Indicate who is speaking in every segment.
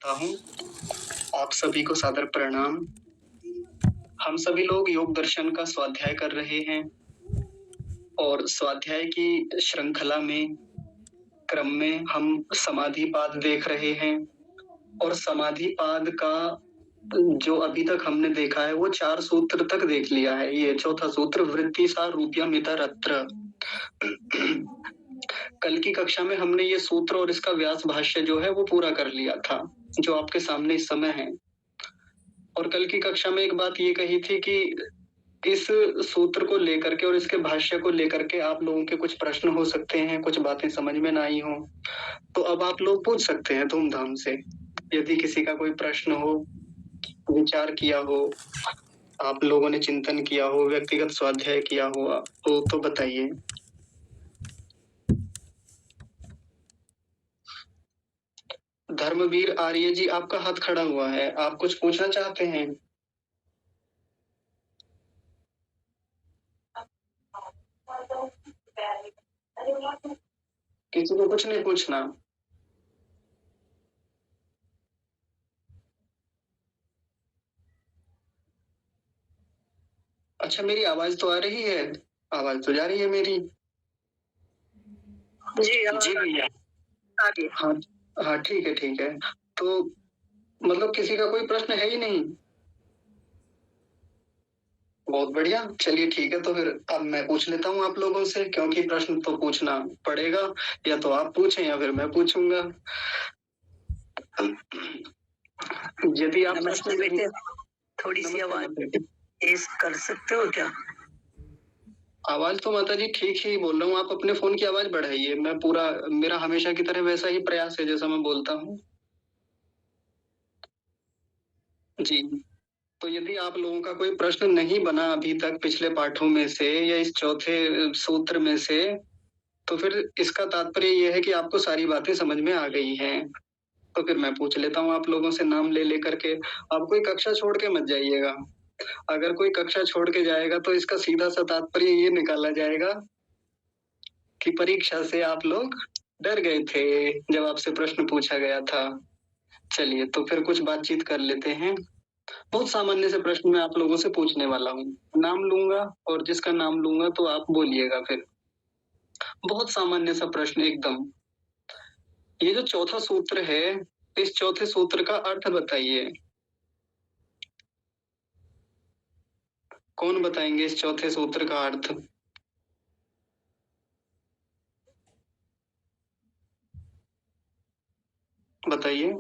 Speaker 1: करता हूँ। आप सभी को सादर प्रणाम। हम सभी लोग योग दर्शन का स्वाध्याय कर रहे हैं और स्वाध्याय की श्रृंखला में क्रम में हम समाधिपाद देख रहे हैं और समाधिपाद का जो अभी तक हमने देखा है वो 4 सूत्र तक देख लिया है। ये चौथा सूत्र वृत्ति सा रूप्यम इतरत्र। कल की कक्षा में हमने ये सूत्र और इसका व्यास भाष्य जो है वो पूरा कर लिया था, जो आपके सामने इस समय है। और कल की कक्षा में एक बात ये कही थी कि इस सूत्र को लेकर के और इसके भाष्य को लेकर के आप लोगों के कुछ प्रश्न हो सकते हैं, कुछ बातें समझ में ना आई हो, तो अब आप लोग पूछ सकते हैं धूमधाम से। यदि किसी का कोई प्रश्न हो, विचार किया हो, आप लोगों ने चिंतन किया हो, व्यक्तिगत स्वाध्याय किया हुआ हो तो बताइए। धर्मवीर आर्य जी, आपका हाथ खड़ा हुआ है, आप कुछ पूछना चाहते हैं? किसी को कुछ नहीं पूछना? अच्छा, मेरी आवाज तो आ रही है? आवाज तो जा रही है मेरी? जी भैया। हाँ हाँ, ठीक है ठीक है। तो मतलब किसी का कोई प्रश्न है ही नहीं? बहुत बढ़िया, चलिए ठीक है। तो फिर अब मैं पूछ लेता हूँ आप लोगों से, क्योंकि प्रश्न तो पूछना पड़ेगा। या तो आप पूछें या फिर मैं पूछूंगा। यदि आप
Speaker 2: नमस्ते बेटे, थोड़ी सी आवाज तेज कर सकते हो क्या?
Speaker 1: आवाज तो माता जी ठीक ही बोल रहा हूँ, आप अपने फोन की आवाज बढ़ाइए। मैं पूरा, मेरा हमेशा की तरह वैसा ही प्रयास है जैसा मैं बोलता हूँ जी। तो यदि आप लोगों का कोई प्रश्न नहीं बना अभी तक पिछले पाठों में से या इस चौथे सूत्र में से, तो फिर इसका तात्पर्य यह है कि आपको सारी बातें समझ में आ गई हैं। तो फिर मैं पूछ लेता हूँ आप लोगों से नाम ले लेकर के। आप कोई कक्षा छोड़ के मत जाइएगा। अगर कोई कक्षा छोड़ के जाएगा तो इसका सीधा सा तात्पर्य ये निकाला जाएगा कि परीक्षा से आप लोग डर गए थे जब आपसे प्रश्न पूछा गया था। चलिए, तो फिर कुछ बातचीत कर लेते हैं। बहुत सामान्य से प्रश्न मैं आप लोगों से पूछने वाला हूँ। नाम लूंगा और जिसका नाम लूंगा तो आप बोलिएगा फिर। बहुत सामान्य सा प्रश्न एकदम। ये जो चौथा सूत्र है, इस चौथे सूत्र का अर्थ बताइए। कौन बताएंगे इस चौथे सूत्र का अर्थ? बताइए।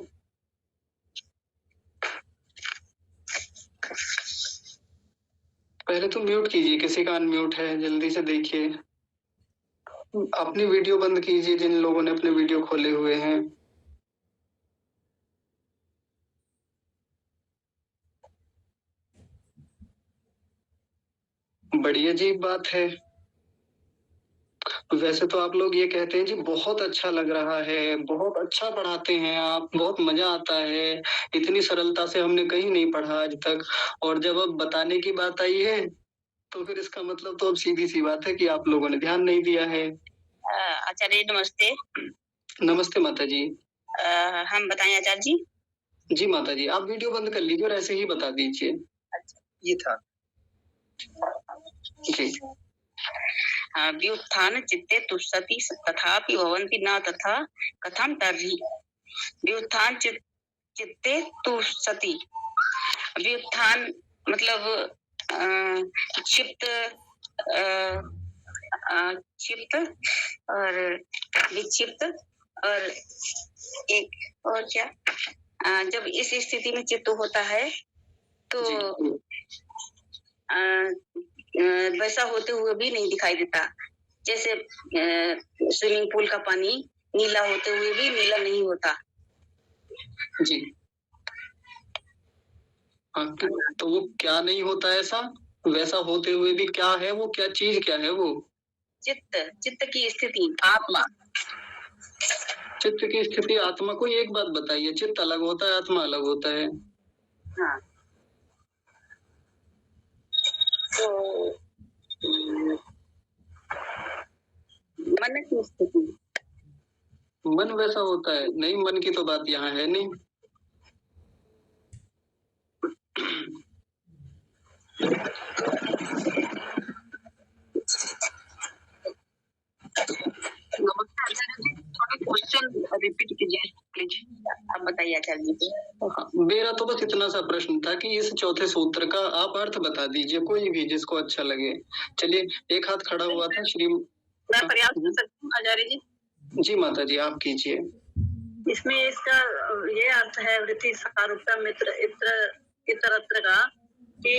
Speaker 1: पहले तो म्यूट कीजिए, किसी का अनम्यूट है जल्दी से देखिए। अपनी वीडियो बंद कीजिए जिन लोगों ने अपने वीडियो खोले हुए हैं। बड़ी अजीब बात है। वैसे तो आप लोग ये कहते हैं जी बहुत अच्छा लग रहा है, बहुत अच्छा पढ़ाते हैं आप, बहुत मजा आता है, इतनी सरलता से हमने कहीं नहीं पढ़ा आज तक। और जब अब बताने की बात आई है तो फिर इसका मतलब तो अब सीधी सी बात है कि आप लोगों ने ध्यान नहीं दिया है।
Speaker 2: आचार्य नमस्ते।
Speaker 1: नमस्ते माता जी।
Speaker 2: हम बताएं आचार्य जी?
Speaker 1: जी माता जी, आप वीडियो बंद कर लीजिए और ऐसे ही बता दीजिए।
Speaker 2: अच्छा, ये था
Speaker 1: जी।
Speaker 2: व्युत्थान चित्ते तुष्यति तथापि भवन्ति न तथा कथम तर्हि। व्युत्थान चित्ते तुष्यति। व्युत्थान मतलब क्षिप्त, क्षिप्त और विक्षिप्त, और एक और क्या, जब इस स्थिति में चित्त होता है तो वैसा होते हुए भी नहीं दिखाई देता। जैसे स्विमिंग पूल का पानी नीला होते हुए भी नीला नहीं होता।
Speaker 1: जी हाँ, तो वो क्या नहीं होता ऐसा? वैसा होते हुए भी क्या है वो, क्या चीज क्या है वो?
Speaker 2: चित्त, चित्त की स्थिति, आत्मा।
Speaker 1: चित्त की स्थिति, आत्मा। को एक बात बताइए, चित्त अलग होता है, आत्मा अलग होता है?
Speaker 2: हाँ, तो मन की स्थिति।
Speaker 1: मन वैसा होता है? नहीं, मन की तो बात यहाँ है नहीं।
Speaker 2: क्वेश्चन रिपीट कीजिए प्लीज, आप बताइए आचार्य जी।
Speaker 1: हाँ, मेरा तो बस इतना सा प्रश्न था कि इस चौथे सूत्र का आप अर्थ बता दीजिए, कोई भी जिसको अच्छा लगे। चलिए, एक हाथ खड़ा हुआ था श्री।
Speaker 2: मैं प्रयास कर सकती हूँ आचार्य जी।
Speaker 1: जी माता जी, आप कीजिए।
Speaker 2: इसमें इसका ये अर्थ है वृत्ति सारूप्य मित्र इत्र इतरत्र का कि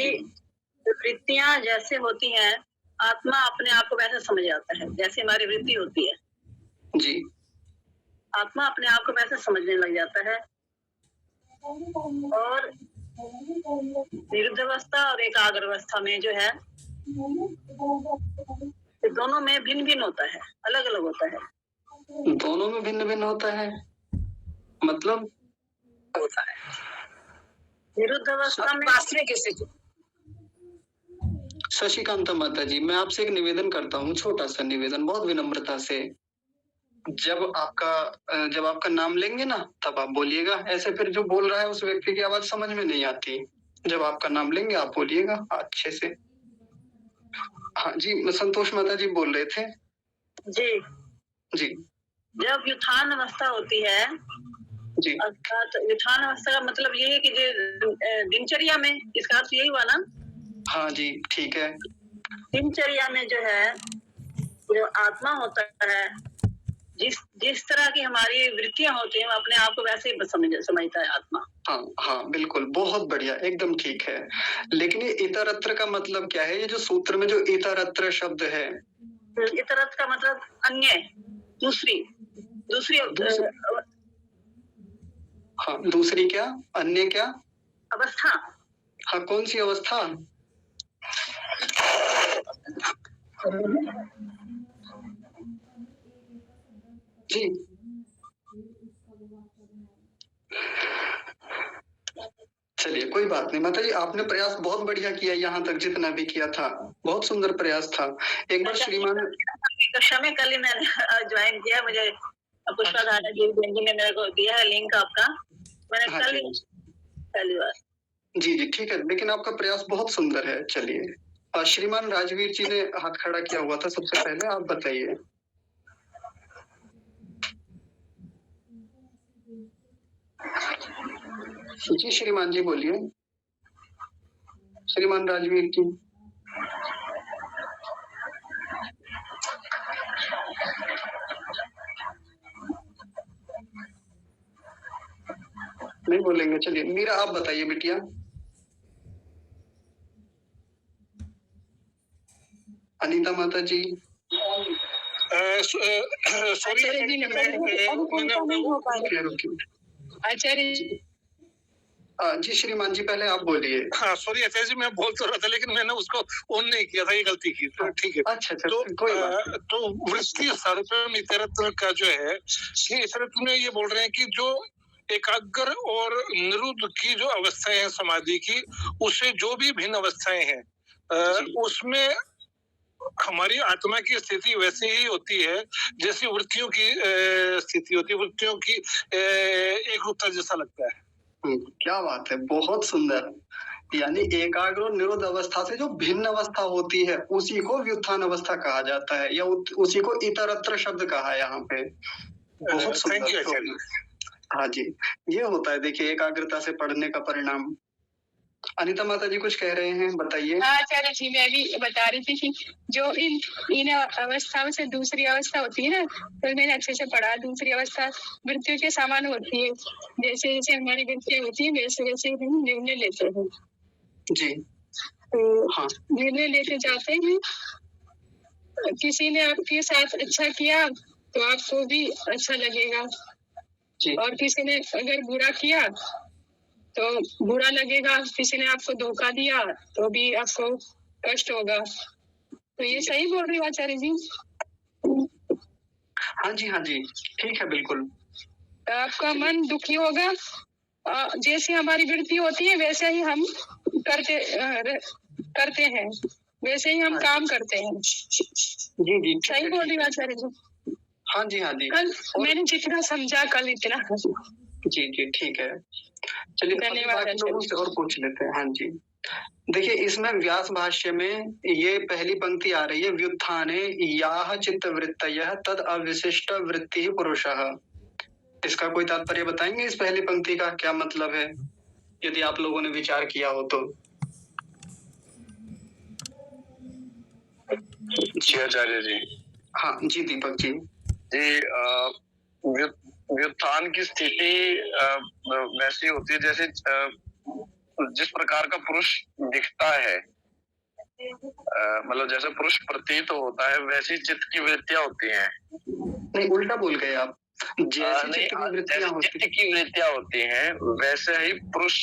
Speaker 2: वृत्तियां जैसे होती हैं, आत्मा अपने आप को वैसे समझ आता है जैसे हमारी वृत्ति होती है।
Speaker 1: जी,
Speaker 2: आत्मा अपने आप को वैसे समझने लग जाता है, और निरुद्ध अवस्था और एकाग्र अवस्था में जो है, दोनों में भिन्न भिन्न होता है, अलग अलग होता है।
Speaker 1: दोनों में भिन्न भिन्न होता है, मतलब
Speaker 2: होता है निरुद्ध अवस्था में कैसे।
Speaker 1: शशिकांता माता जी, मैं आपसे एक निवेदन करता हूँ, छोटा सा निवेदन, बहुत विनम्रता से। जब आपका नाम लेंगे ना, तब आप बोलिएगा। ऐसे फिर जो बोल रहा है उस व्यक्ति की आवाज समझ में नहीं आती। जब आपका नाम लेंगे आप बोलिएगा अच्छे से। हाँ जी, संतोष माता जी बोल रहे थे।
Speaker 2: जी
Speaker 1: जी,
Speaker 2: जब व्युत्थान अवस्था होती है,
Speaker 1: जी,
Speaker 2: अर्थात व्युत्थान अवस्था का मतलब ये है कि जो दिनचर्या में, इसका अर्थ यही हुआ ना।
Speaker 1: हाँ जी, ठीक है।
Speaker 2: दिनचर्या में जो है, जो आत्मा होता है, जिस तरह की हमारी वृत्तियां होती हैं, अपने आप को वैसे ही समझता है आत्मा।
Speaker 1: हाँ हाँ, बिल्कुल, बहुत बढ़िया, एकदम ठीक है। लेकिन ये इतरत्र का मतलब क्या है? ये जो सूत्र में जो इतरत्र शब्द है,
Speaker 2: इतरत्र का मतलब अन्य, दूसरी
Speaker 1: हाँ, दूसरी क्या, अन्य क्या
Speaker 2: अवस्था।
Speaker 1: हाँ, कौन सी अवस्था? जी, चलिए कोई बात नहीं माता जी, आपने प्रयास बहुत बढ़िया किया, यहाँ तक जितना भी किया था बहुत सुंदर प्रयास था। एक बार श्रीमान
Speaker 2: कक्षा में कल ही मैंने ज्वाइन किया, मुझे पुष्पा धारा जी ने मेरे को दिया है लिंक आपका, मैंने
Speaker 1: हाँ
Speaker 2: कल
Speaker 1: जी,
Speaker 2: पहली बार।
Speaker 1: जी जी, ठीक है, लेकिन आपका प्रयास बहुत सुंदर है। चलिए, श्रीमान राजवीर जी ने हाथ खड़ा किया हुआ था, सबसे पहले आप बताइए। जी श्रीमान जी बोलिए, श्रीमान राजवीर जी। नहीं बोलेंगे, चलिए मीरा आप बताइए बिटिया। अनीता माता जी।
Speaker 2: आचार्य जी आचार्य
Speaker 1: जी श्रीमान जी, पहले आप बोलिए।
Speaker 3: हाँ सॉरी आचार्य जी, मैं बोल तो रहा था लेकिन मैंने उसको ऑन नहीं किया था, ये गलती की। तो ठीक है।
Speaker 1: अच्छा,
Speaker 3: तो
Speaker 1: कोई बात।
Speaker 3: तो वृत्ति सारूप्य इतरत्र का जो है कि इतरत्र में ये बोल रहे हैं कि जो एकाग्र और निरुद्ध की जो अवस्थाएं हैं समाधि की, उससे जो भी भिन्न अवस्थाएं हैं, उसमें हमारी आत्मा की स्थिति वैसे ही होती है जैसी वृत्तियों की स्थिति होती है, वृत्तियों की एक रूपता जैसा लगता है।
Speaker 1: क्या बात है, बहुत सुंदर। यानी एकाग्र और निरुद्ध अवस्था से जो भिन्न अवस्था होती है उसी को व्युत्थान अवस्था कहा जाता है, या उसी को इतरत्र शब्द कहा है यहाँ पे। बहुत सुंदर। हाँ जी, ये होता है, देखिए एकाग्रता से पढ़ने का परिणाम। अनीता माता जी कुछ कह रहे हैं, बताइए।
Speaker 4: हाँ आचार्य जी, मैं भी बता रही थी कि जो इन अवस्थाओं से दूसरी अवस्था होती है ना, तो मैंने अच्छे से पढ़ा। दूसरी अवस्था वृत्तियों के समान होती है, जैसे जैसे हमारी वृत्तियां होती है वैसे वैसे हम निर्णय लेते हैं।
Speaker 1: जी,
Speaker 4: तो
Speaker 1: हाँ,
Speaker 4: निर्णय लेते जाते हैं। किसी ने आपके साथ अच्छा किया तो आपको भी अच्छा लगेगा, और किसी ने अगर बुरा किया तो बुरा लगेगा। किसी ने आपको धोखा दिया तो भी आपको कष्ट होगा। तो ये सही बोल रही हूँ आचार्य जी?
Speaker 1: हाँ जी, ठीक है, बिल्कुल।
Speaker 4: आपका मन दुखी होगा, जैसी हमारी वृत्ति होती है वैसे ही हम करते हैं, वैसे ही हम काम करते हैं।
Speaker 1: जी,
Speaker 4: सही बोल रही हूँ आचार्य जी?
Speaker 1: हाँ जी।
Speaker 4: कल मैंने जितना समझा कल इतना।
Speaker 1: जी, ठीक है। चलिए
Speaker 4: धन्यवाद
Speaker 1: लोगों से और पूछ लेते हैं। हाँ जी, देखिए इसमें व्यास भाष्य में ये पहली पंक्ति आ रही है, व्युत्थाने याह चित्तवृत्तयः तद अविशिष्ट वृत्ति पुरुषः। इसका कोई तात्पर्य बताएंगे इस पहली पंक्ति का क्या मतलब है, यदि आप लोगों ने विचार किया हो तो?
Speaker 5: जी आचार्य जी।
Speaker 1: हाँ जी दीपक जी।
Speaker 5: जी व्युत्थान की स्थिति वैसी होती है जैसे जिस प्रकार का पुरुष दिखता है, मतलब जैसे पुरुष प्रतीत होता है वैसी चित्त की वृत्तियां होती हैं।
Speaker 1: नहीं उल्टा बोल गए आप, जैसी चित्त की
Speaker 5: वृत्तियां होती हैं वैसे ही पुरुष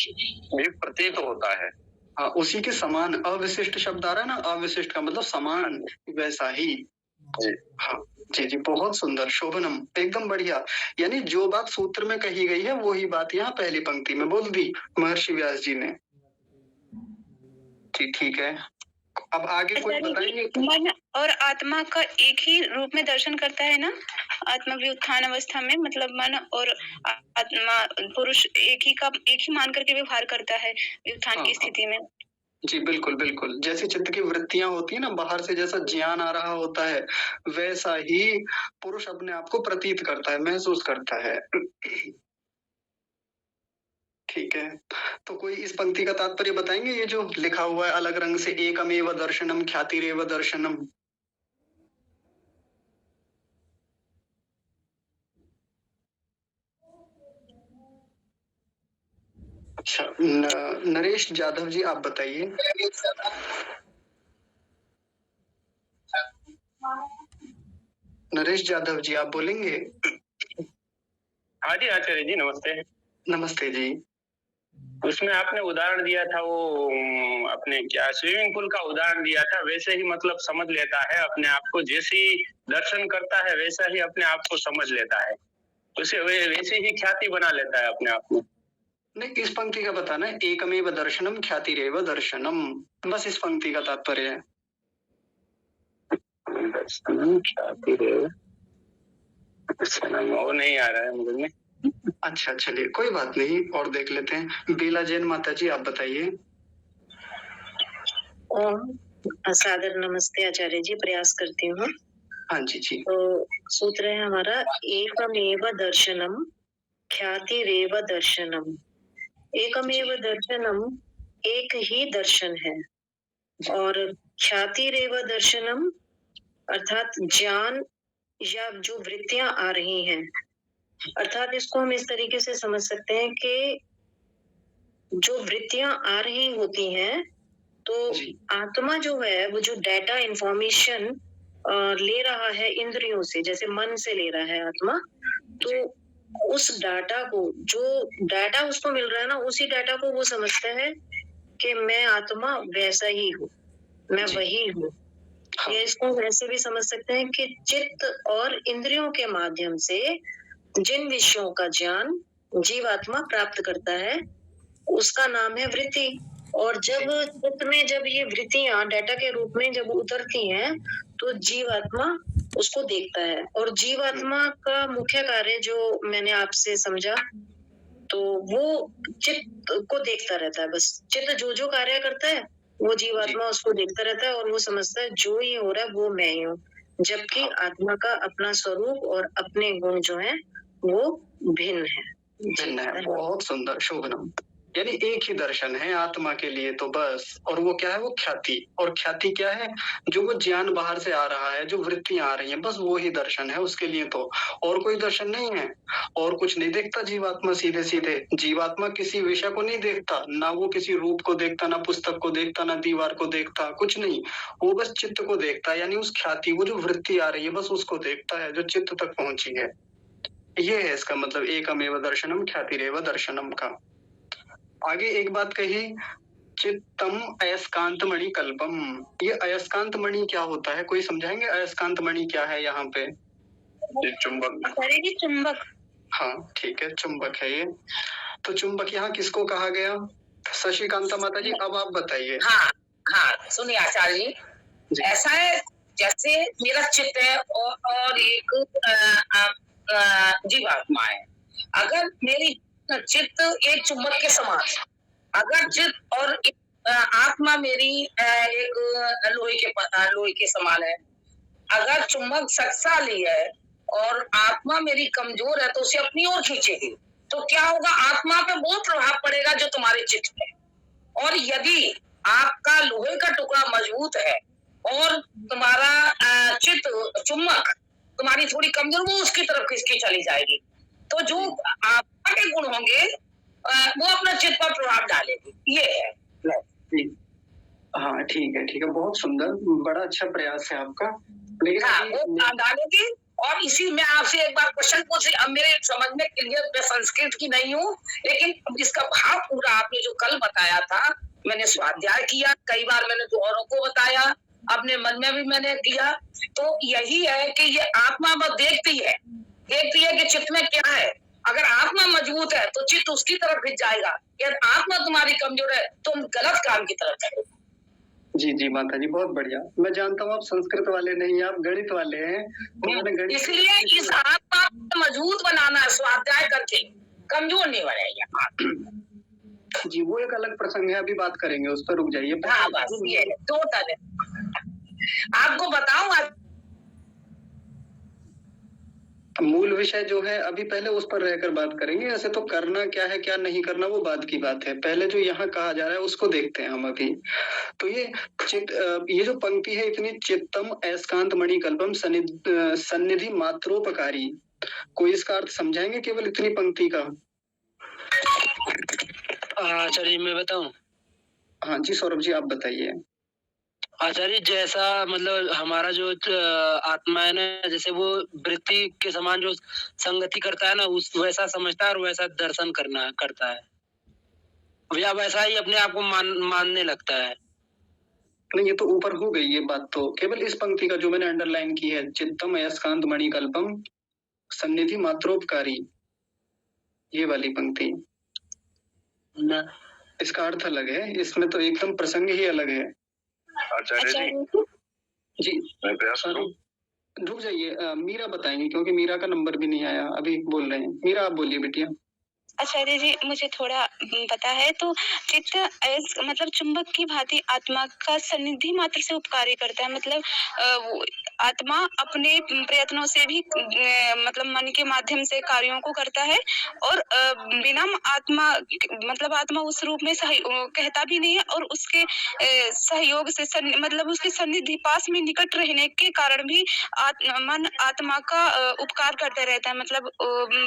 Speaker 5: भी प्रतीत होता है।
Speaker 1: हाँ उसी के समान, अविशिष्ट शब्द आ रहा है ना, अविशिष्ट का मतलब समान, वैसा ही।
Speaker 5: जी
Speaker 1: हाँ जी जी, बहुत सुंदर, शोभनम, एकदम बढ़िया। यानी जो बात सूत्र में कही गई है वही बात यहाँ पहली पंक्ति में बोल दी महर्षि व्यास जी ने। जी ठीक है, अब आगे कोई बताएंगे?
Speaker 6: मन और आत्मा का एक ही रूप में दर्शन करता है ना, आत्मा व्युत्थान अवस्था में, मतलब मन और आत्मा पुरुष एक ही मान करके व्यवहार करता है व्युत्थान की स्थिति में।
Speaker 1: जी बिल्कुल बिल्कुल, जैसे चित्त की वृत्तियां होती है ना, बाहर से जैसा ज्ञान आ रहा होता है वैसा ही पुरुष अपने आप को प्रतीत करता है, महसूस करता है। ठीक है, तो कोई इस पंक्ति का तात्पर्य बताएंगे, ये जो लिखा हुआ है अलग रंग से, एकमेव दर्शनम ख्यातिरेव दर्शनम? अच्छा नरेश जाधव जी आप बताइए। नरेश जाधव जी आप बोलेंगे?
Speaker 7: हाँ जी आचार्य जी नमस्ते।
Speaker 1: नमस्ते जी।
Speaker 7: उसमें आपने उदाहरण दिया था वो अपने क्या स्विमिंग पूल का उदाहरण दिया था, वैसे ही मतलब समझ लेता है अपने आप को, जैसे दर्शन करता है वैसा ही अपने आप को समझ लेता है, उसे वैसे ही ख्याति बना लेता है अपने आप को।
Speaker 1: नहीं इस पंक्ति का बताना है, एकमेव दर्शनम ख्यातिरेव दर्शनम, बस इस पंक्ति का तात्पर्य है।
Speaker 7: वो नहीं आ रहा है मुझे में।
Speaker 1: अच्छा चलिए कोई बात नहीं, और देख लेते हैं। बेला जैन माता जी आप बताइए।
Speaker 8: सादर नमस्ते आचार्य जी, प्रयास करती हूँ।
Speaker 1: हाँ जी जी।
Speaker 8: तो सूत्र है हमारा, एकमेव दर्शनम ख्यातिरेव दर्शनम। एकमेव दर्शनम एक ही दर्शन है, और ख्यातिरेव दर्शनम अर्थात ज्ञान या जो वृत्तियां आ रही हैं, अर्थात इसको हम इस तरीके से समझ सकते हैं कि जो वृत्तियां आ रही होती हैं तो आत्मा जो है वो जो डाटा इंफॉर्मेशन ले रहा है इंद्रियों से, जैसे मन से ले रहा है आत्मा, तो उस डाटा को, जो डाटा उसको मिल रहा है ना, उसी डाटा को वो समझता है कि मैं आत्मा वैसा ही हूँ, मैं वही हूँ। या इसको वैसे भी समझ सकते हैं कि चित्त और इंद्रियों के माध्यम से जिन विषयों का ज्ञान जीवात्मा प्राप्त करता है उसका नाम है वृत्ति। और जब चित्त में जब ये वृत्तियां डाटा के रूप में जब उतरती हैं तो जीवात्मा उसको देखता है, और जीवात्मा का मुख्य कार्य जो मैंने आपसे समझा तो वो चित्त को देखता रहता है। बस चित्त जो जो कार्य करता है वो जीवात्मा उसको देखता रहता है, और वो समझता है जो ये हो रहा है वो मैं ही हूँ, जबकि आत्मा का अपना स्वरूप और अपने गुण जो है वो भिन्न है।
Speaker 1: बहुत सुंदर, शोभनम। यानी एक ही दर्शन है आत्मा के लिए तो बस, और वो क्या है, वो ख्याति। और ख्याति क्या है, जो वो ज्ञान बाहर से आ रहा है, जो वृत्तियां आ रही हैं, बस वो ही दर्शन है उसके लिए तो, और कोई दर्शन नहीं है। और कुछ नहीं देखता जीवात्मा, सीधे सीधे जीवात्मा किसी विषय को नहीं देखता, ना वो किसी रूप को देखता, ना पुस्तक को देखता, ना दीवार को देखता, कुछ नहीं, वो बस चित्त को देखता है। यानी उस ख्याति, वो जो वृत्ति आ रही है बस उसको देखता है जो चित्त तक पहुंची है। ये है इसका मतलब एकमेव दर्शनम ख्यातिरेव दर्शनम का। आगे एक बात कही, चित्तम अयस्कांत मणि कल्पम। ये अयस्कांत मणि क्या होता है, कोई समझाएंगे अयस्कांत मणि क्या है यहाँ पे?
Speaker 5: चुंबक।
Speaker 6: चुंबक।
Speaker 1: हाँ ठीक है, चुंबक है ये। तो चुंबक यहाँ किसको कहा गया? शशिकांता माता जी अब आप बताइए।
Speaker 9: हाँ हाँ सुनिए आचार्य जी, ऐसा है जैसे मेरा चित्त है और एक जीवात्मा है। अगर मेरी चित्त एक चुंबक के समान, अगर चित्त और आत्मा मेरी एक लोहे के समान है। अगर चुंबक शक्तिशाली है और आत्मा मेरी कमजोर है तो उसे अपनी ओर खींचेगी, तो क्या होगा, आत्मा पे बहुत प्रभाव पड़ेगा जो तुम्हारे चित्त में। और यदि आपका लोहे का टुकड़ा मजबूत है और तुम्हारा चित्त चुंबक तुम्हारी थोड़ी कमजोर, वो उसकी तरफ खिसकी चली जाएगी। तो जो आत्मा के गुण होंगे वो अपना चित्त पर प्रभाव डालेगी। ये है।
Speaker 1: हाँ ठीक है, बहुत सुंदर, बड़ा अच्छा प्रयास है आपका। लेकिन
Speaker 9: हाँ, वो डालेगी। और इसी में आपसे एक बार क्वेश्चन पूछे, अब मेरे समझ में क्लियर, मैं संस्कृत की नहीं हूँ, लेकिन इसका भाव पूरा आपने जो कल बताया था, मैंने स्वाध्याय किया, कई बार मैंने तो औरों को बताया, अपने मन में भी मैंने किया। तो यही है कि ये आत्मा बस देखती है कि चित्त में क्या है। अगर आत्मा मजबूत है तो चित्त उसकी तरफ खिंच जाएगा, यदि आत्मा तुम्हारी कमजोर है तो तुम गलत काम की तरफ जाओगे।
Speaker 1: जी माता जी, बहुत बढ़िया। मैं जानता हूँ आप संस्कृत वाले नहीं, आप गणित वाले हैं।
Speaker 9: इसलिए इस आत्मा को मजबूत बनाना है स्वाध्याय करके, कमजोर नहीं बनाएगा।
Speaker 1: जी वो एक अलग प्रसंग है, अभी बात करेंगे उस पर, रुक जाइए।
Speaker 9: हाँ बस ये टोटल है। आपको बताऊं,
Speaker 1: मूल विषय जो है अभी पहले उस पर रहकर बात करेंगे। ऐसे तो करना क्या है क्या नहीं करना वो बात की बात है, पहले जो यहाँ कहा जा रहा है उसको देखते हैं हम अभी। तो ये जो पंक्ति है, इतनी चित्तम अयस्कांत मणिकल्पम सन्निधि मात्रोपकारी, कोई इसका अर्थ समझाएंगे केवल इतनी पंक्ति का?
Speaker 10: आचार्य मैं बताऊं?
Speaker 1: हाँ जी सौरभ जी, आप बताइए।
Speaker 10: आचार्य, जैसा मतलब हमारा जो आत्मा है ना, जैसे वो वृत्ति के समान जो संगति करता है ना, उस वैसा समझता है और वैसा दर्शन करता है, या वैसा ही अपने आप को मानने लगता है।
Speaker 1: नहीं, ये तो ऊपर हो गई ये बात। तो केवल इस पंक्ति का जो मैंने अंडरलाइन की है, चित्तम अयस्कांत मणिकल्पम सन्निधि मात्रोपकारी, ये वाली पंक्ति, इसका अर्थ अलग है, इसमें तो एकदम प्रसंग ही अलग है।
Speaker 5: आचार्य
Speaker 1: जी
Speaker 5: मैं प्रयास करूं?
Speaker 1: रुक जाइए, मीरा बताएंगे, क्योंकि मीरा का नंबर भी नहीं आया, अभी बोल रहे हैं। मीरा आप बोलिए बिटिया।
Speaker 6: आचार्य जी, मुझे थोड़ा पता है। तो चित्त मतलब चुंबक की भांति आत्मा का सन्निधि मात्र से उपकारी करता है। मतलब आत्मा अपने प्रयत्नों से भी मतलब मन के माध्यम से कार्यों को करता है, और बिना आत्मा उस रूप में कहता भी नहीं है, और उसके सहयोग से मतलब उसके सन्निधि पास में निकट रहने के कारण भी मन आत्मा का उपकार करता रहता है। मतलब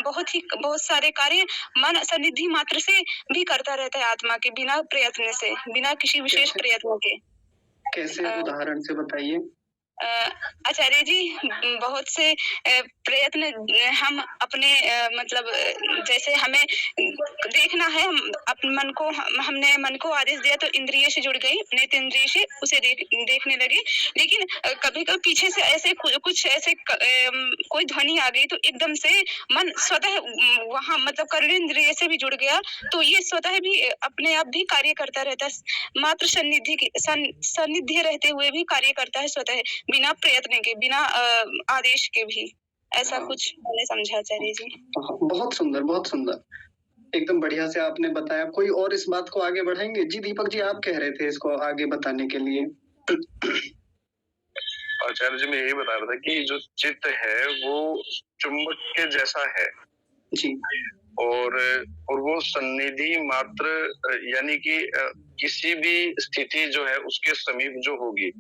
Speaker 6: बहुत सारे कार्य मन सन्निधि मात्र से भी करता रहता है आत्मा के, बिना प्रयत्न से, बिना किसी विशेष प्रयत्न के।
Speaker 1: कैसे उदाहरण से बताइए।
Speaker 6: आचार्य जी, बहुत से प्रयत्न हम अपने मतलब जैसे हमें देखना है, हम अपने हमने मन को आदेश दिया तो इंद्रिय से जुड़ गई, नेत्र इंद्रिय से उसे देखने लगे। लेकिन कभी कभी पीछे से ऐसे कुछ ऐसे कोई ध्वनि आ गई तो एकदम से मन स्वतः वहां मतलब कर्णेंद्रिय से भी जुड़ गया, तो ये स्वतः भी अपने आप भी कार्य करता रहता है, मात्र सान्निध्य रहते हुए भी कार्य करता है स्वतः, बिना प्रयत्न के, बिना आदेश के भी। ऐसा कुछ मैंने समझा आचार्य जी।
Speaker 1: बहुत सुंदर, बहुत सुंदर, एकदम बढ़िया से आपने बताया। कोई और इस बात को आगे बढ़ाएंगे? जी दीपक जी, आप कह रहे थे इसको आगे बताने के लिए।
Speaker 5: आचार्य जी मैं यही बता रहा था कि जो चित्त है वो चुंबक के जैसा है
Speaker 1: जी, और
Speaker 5: वो सन्निधि मात्र, यानी कि किसी भी स्थिति जो है उसके समीप जो होगी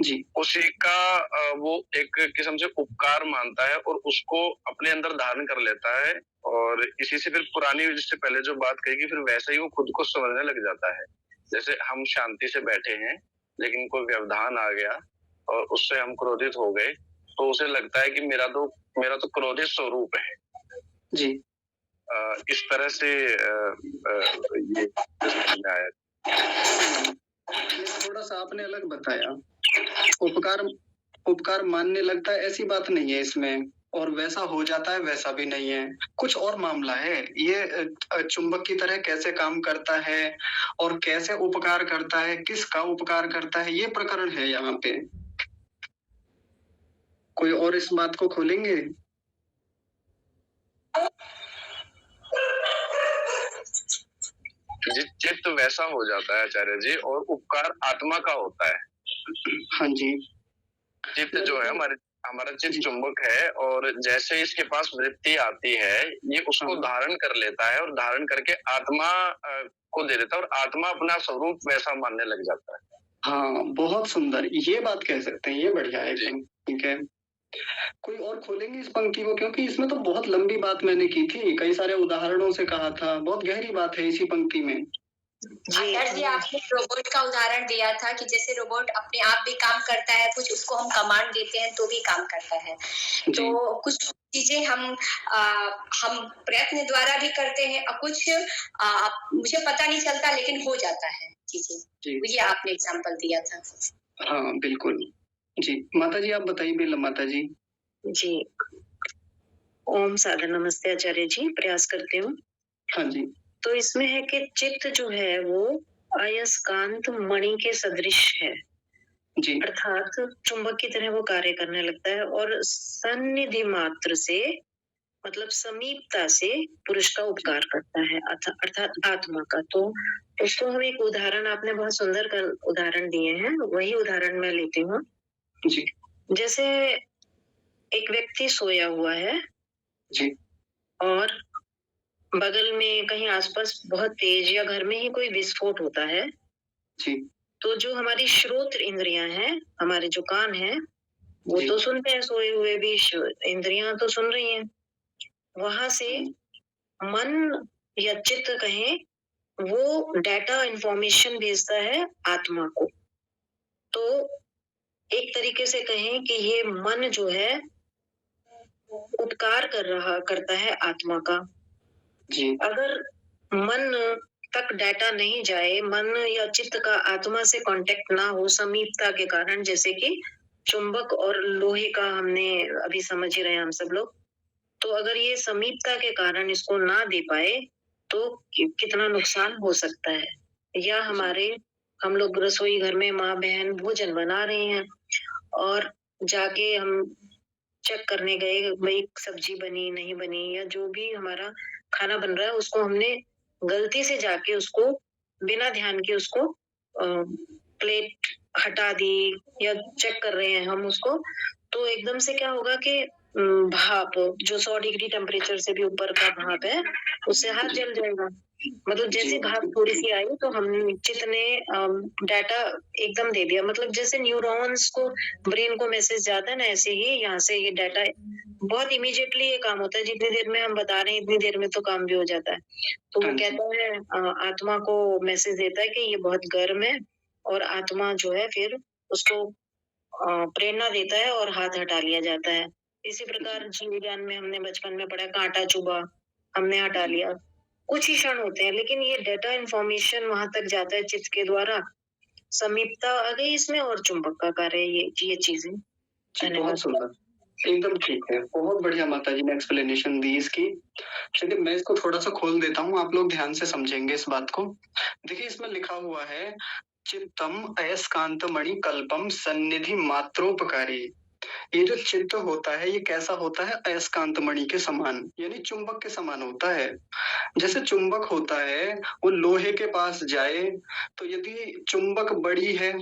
Speaker 1: जी,
Speaker 5: उसी का वो एक किस्म से उपकार मानता है और उसको अपने अंदर धारण कर लेता है, और इसी से फिर पुरानी, जिससे पहले जो बात कही कि फिर वैसे ही वो खुद को समझने लग जाता है। जैसे हम शांति से बैठे हैं लेकिन कोई व्यवधान आ गया और उससे हम क्रोधित हो गए, तो उसे लगता है कि मेरा तो क्रोधित स्वरूप है
Speaker 1: जी।
Speaker 5: इस तरह से ये आया।
Speaker 1: थोड़ा सा आपने अलग बताया, उपकार मानने लगता है, ऐसी बात नहीं है इसमें, और वैसा हो जाता है वैसा भी नहीं है, कुछ और मामला है। ये चुंबक की तरह कैसे काम करता है और कैसे उपकार करता है, किसका उपकार करता है, ये प्रकरण है यहाँ पे। कोई और इस बात को खोलेंगे?
Speaker 5: चित्त वैसा हो जाता है आचार्य जी, और उपकार आत्मा का होता है।
Speaker 1: हाँ जी।
Speaker 5: चित्त जो है हमारा चित्त चुंबक है, और जैसे इसके पास वृत्ति आती है, ये उसको धारण कर लेता है और धारण करके आत्मा को दे देता है, और आत्मा अपना स्वरूप वैसा मानने लग जाता है।
Speaker 1: हाँ, बहुत सुंदर, ये बात कह सकते हैं, ये बढ़िया है एकदम। ठीक है, कोई और खोलेंगे इस पंक्ति को, क्योंकि इसमें तो बहुत लंबी बात मैंने की थी, कई सारे उदाहरणों से कहा था, बहुत गहरी बात है इसी पंक्ति में।
Speaker 11: जी, आपने रोबोट का उदाहरण दिया था कि जैसे रोबोट अपने आप भी काम करता है, कुछ उसको हम कमांड देते हैं तो भी काम करता है। तो कुछ चीजें हम प्रयत्न द्वारा भी करते हैं, और कुछ मुझे पता नहीं चलता लेकिन हो जाता है चीजें। ये आपने एग्जाम्पल दिया था।
Speaker 1: हाँ बिल्कुल जी। माता जी आप बताइए बिल्ला माता जी।
Speaker 8: जी, ओम सागर नमस्ते आचार्य जी, प्रयास करती हूँ।
Speaker 1: हाँ जी।
Speaker 8: तो इसमें है कि चित्त जो है वो अयस्कांत मणि के सदृश है, अर्थात चुंबक की तरह वो कार्य करने लगता है, और सन्निधि मात्र से मतलब समीपता से पुरुष का उपकार करता है, अर्थात आत्मा का। तो उसको हम एक उदाहरण, आपने बहुत सुंदर का उदाहरण दिए हैं, वही उदाहरण मैं लेती हूँ। जैसे एक व्यक्ति सोया हुआ है
Speaker 1: जी, और
Speaker 8: बगल में कहीं आसपास बहुत तेज या घर में ही कोई विस्फोट होता है
Speaker 1: जी,
Speaker 8: तो जो हमारी श्रोत्र इंद्रियां हैं, हमारे जो कान हैं, वो तो सुनते हैं, सोए हुए भी इंद्रियां तो सुन रही हैं। वहां से मन या चित्त कहें, वो डाटा इंफॉर्मेशन भेजता है आत्मा को। तो एक तरीके से कहें कि ये मन जो है उपकार करता है आत्मा का।
Speaker 1: जी।
Speaker 8: अगर मन तक डाटा नहीं जाए, मन या चित्त का आत्मा से कांटेक्ट ना हो समीपता के कारण, जैसे कि चुंबक और लोहे का हमने अभी समझ ही रहे हम सब लोग, तो अगर ये समीपता के कारण इसको ना दे पाए तो कितना नुकसान हो सकता है। या हम लोग रसोई घर में माँ बहन भोजन बना रहे हैं और जाके हम चेक करने गए, भाई सब्जी बनी नहीं बनी, या जो भी हमारा खाना बन रहा है उसको हमने गलती से जाके उसको बिना ध्यान के उसको प्लेट हटा दी, या चेक कर रहे हैं हम उसको, तो एकदम से क्या होगा कि भाप जो 100 डिग्री टेम्परेचर से भी ऊपर का भाप है, उससे हाथ जल जाएगा। मतलब जैसे भाप थोड़ी सी आई तो हम चित्त ने डाटा एकदम दे दिया, मतलब जैसे न्यूरॉन्स को ब्रेन को मैसेज जाता है ना, ऐसे ही यहाँ से ये डाटा बहुत इमीडिएटली ये काम होता है, जितनी देर में हम बता रहे हैं इतनी देर में तो काम भी हो जाता है। तो वो कहता है आत्मा को मैसेज देता है कि ये बहुत गर्म है, और आत्मा जो है फिर उसको प्रेरणा देता है और हाथ हटा लिया जाता है। इसी प्रकार जीव विज्ञान में हमने बचपन में पढ़ा, कांटा चुभा, हमने हटा लिया। कुछ ही क्षण होते हैं, लेकिन ये डाटा इंफॉर्मेशन वहां तक जाता है चित्त के द्वारा, समीपता आ गई इसमें, और चुंबक का कार्य ये चीजें।
Speaker 1: बहुत सुंदर, एकदम ठीक है, बहुत बढ़िया माता जी ने एक्सप्लेनेशन दी इसकी। चलिए मैं इसको थोड़ा सा खोल देता हूँ, आप लोग ध्यान से समझेंगे इस बात को। देखिए इसमें लिखा हुआ है चित्तम अयस्कांत मणि कल्पम सन्निधि मात्रोपकारी। ये जो चित्त होता है ये कैसा होता है? अयस्कांत मणि के समान, यानी चुंबक के समान होता है। जैसे चुंबक होता है वो लोहे के पास जाए तो यदि चुंबक बड़ी है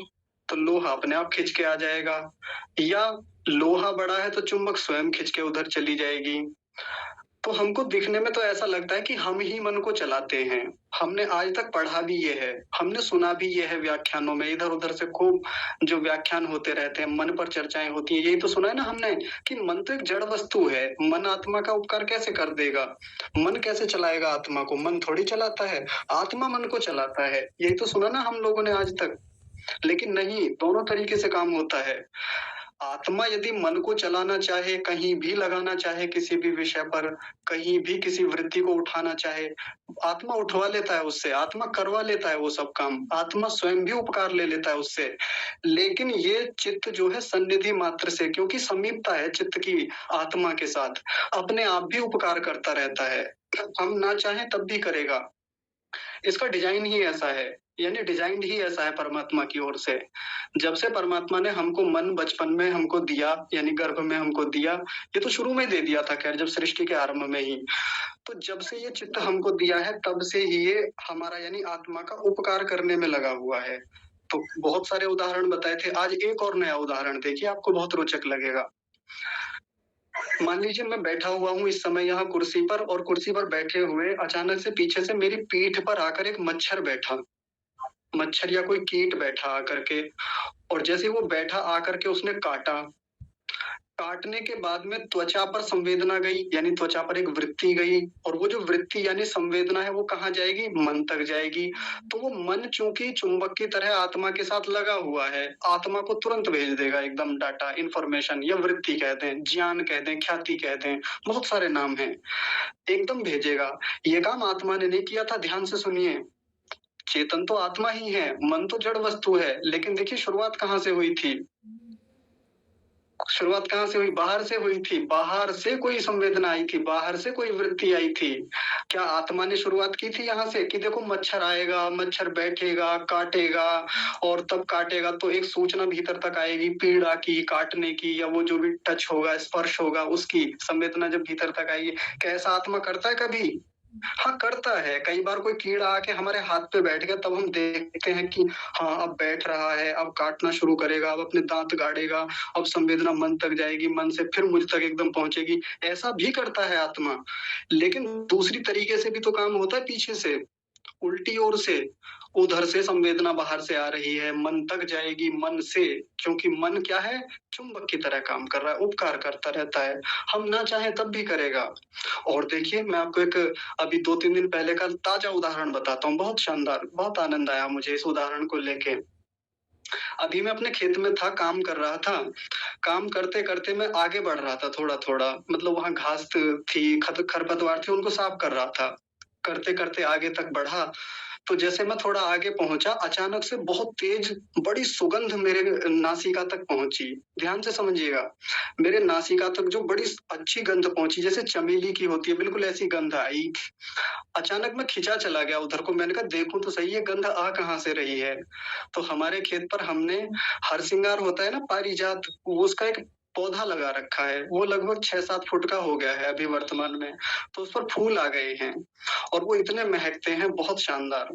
Speaker 1: तो लोहा अपने आप खिंच के आ जाएगा, या लोहा बड़ा है तो चुंबक स्वयं खिंच के उधर चली जाएगी। तो हमको दिखने में तो ऐसा लगता है कि हम ही मन को चलाते हैं। हमने आज तक पढ़ा भी ये है, हमने सुना भी ये है, व्याख्यानों में इधर उधर से खूब जो व्याख्यान होते रहते हैं, मन पर चर्चाएं होती है, यही तो सुना है ना हमने कि मन तो एक जड़ वस्तु है, मन आत्मा का उपकार कैसे कर देगा, मन कैसे चलाएगा आत्मा को, मन थोड़ी चलाता है, आत्मा मन को चलाता है, यही तो सुना ना हम लोगों ने आज तक। लेकिन नहीं, दोनों तरीके से काम होता है। आत्मा यदि मन को चलाना चाहे, कहीं भी लगाना चाहे, किसी भी विषय पर कहीं भी किसी वृत्ति को उठाना चाहे, आत्मा उठवा लेता है उससे, आत्मा करवा लेता है वो सब काम, आत्मा स्वयं भी उपकार ले लेता है उससे। लेकिन ये चित्त जो है सन्निधि मात्र से, क्योंकि समीपता है चित्त की आत्मा के साथ, अपने आप भी उपकार करता रहता है, हम ना चाहे तब भी करेगा। इसका डिजाइन ही ऐसा है। यानी डिजाइन ही ऐसा है परमात्मा की ओर से। जब से परमात्मा ने हमको मन बचपन में हमको दिया, यानी गर्भ में हमको दिया, ये तो शुरू में दे दिया था खैर, जब सृष्टि के आरंभ में ही। तो जब से ये चित्त हमको दिया है तब से ही ये हमारा यानी आत्मा का उपकार करने में लगा हुआ है। तो बहुत सारे उदाहरण बताए थे, आज एक और नया उदाहरण देखिए, आपको बहुत रोचक लगेगा। मान लीजिए मैं बैठा हुआ हूँ इस समय यहाँ कुर्सी पर, और कुर्सी पर बैठे हुए अचानक से पीछे से मेरी पीठ पर आकर एक मच्छर बैठा, मच्छर या कोई कीट बैठा आकर के, और जैसे वो बैठा आकर के उसने काटा। काटने के बाद में त्वचा पर संवेदना गई, यानी त्वचा पर एक वृत्ति गई, और वो जो वृत्ति यानी संवेदना है वो कहाँ जाएगी? मन तक जाएगी। तो वो मन चूंकि चुंबक की तरह आत्मा के साथ लगा हुआ है, आत्मा को तुरंत भेज देगा एकदम डाटा, इंफॉर्मेशन, या वृत्ति कहते हैं, ज्ञान कहते हैं, ख्याति कहते हैं, बहुत सारे नाम हैं, एकदम भेजेगा। ये काम आत्मा ने नहीं किया था, ध्यान से सुनिए। चेतन तो आत्मा ही है, मन तो जड़ वस्तु है, लेकिन देखिए शुरुआत कहाँ से हुई थी? शुरुआत कहाँ से हुई? बाहर से हुई थी। बाहर से कोई संवेदना आई थी, बाहर से कोई वृत्ति आई थी। क्या आत्मा ने शुरुआत की थी यहाँ से कि देखो मच्छर आएगा, मच्छर बैठेगा, काटेगा, और तब काटेगा तो एक सूचना भीतर तक आएगी पीड़ा की, काटने की, या वो जो भी टच होगा, स्पर्श होगा, उसकी संवेदना जब भीतर तक आएगी। क्या ऐसा आत्मा करता है कभी? हाँ करता है। कई बार कोई कीड़ा आके हमारे हाथ पे बैठ गया, तब हम देखते हैं कि हाँ अब बैठ रहा है, अब काटना शुरू करेगा, अब अपने दांत गाड़ेगा, अब संवेदना मन तक जाएगी, मन से फिर मुझ तक एकदम पहुंचेगी। ऐसा भी करता है आत्मा, लेकिन दूसरी तरीके से भी तो काम होता है, पीछे से, उल्टी ओर से। उधर से संवेदना बाहर से आ रही है, मन तक जाएगी, मन से, क्योंकि मन क्या है? चुंबक की तरह काम कर रहा है, उपकार करता रहता है, हम ना चाहें तब भी करेगा। और देखिए मैं आपको एक अभी 2-3 दिन पहले का ताजा उदाहरण बताता हूँ, बहुत शानदार, बहुत आनंद आया मुझे इस उदाहरण को लेके। अभी मैं अपने खेत में था, काम कर रहा था, काम करते करते मैं आगे बढ़ रहा था थोड़ा थोड़ा, मतलब वहां घास थी, खरपतवार थे, उनको साफ कर रहा था। करते करते आगे तक बढ़ा, तो जैसे मैं थोड़ा आगे पहुंचा, अचानक से बहुत तेज बड़ी सुगंध मेरे नासिका तक पहुंची। ध्यान से समझिएगा, मेरे नासिका तक जो बड़ी अच्छी गंध पहुंची, जैसे चमेली की होती है, बिल्कुल ऐसी गंध आई। अचानक मैं खिंचा चला गया उधर को, मैंने कहा देखूं तो सही ये गंध आ कहाँ से रही है। तो हमारे खेत पर हमने हरसिंगार होता है ना, पारिजात, वो उसका एक पौधा लगा रखा है, वो लगभग 6-7 फुट का हो गया है अभी वर्तमान में। तो उस पर फूल आ गए हैं, और वो इतने महकते हैं, बहुत शानदार।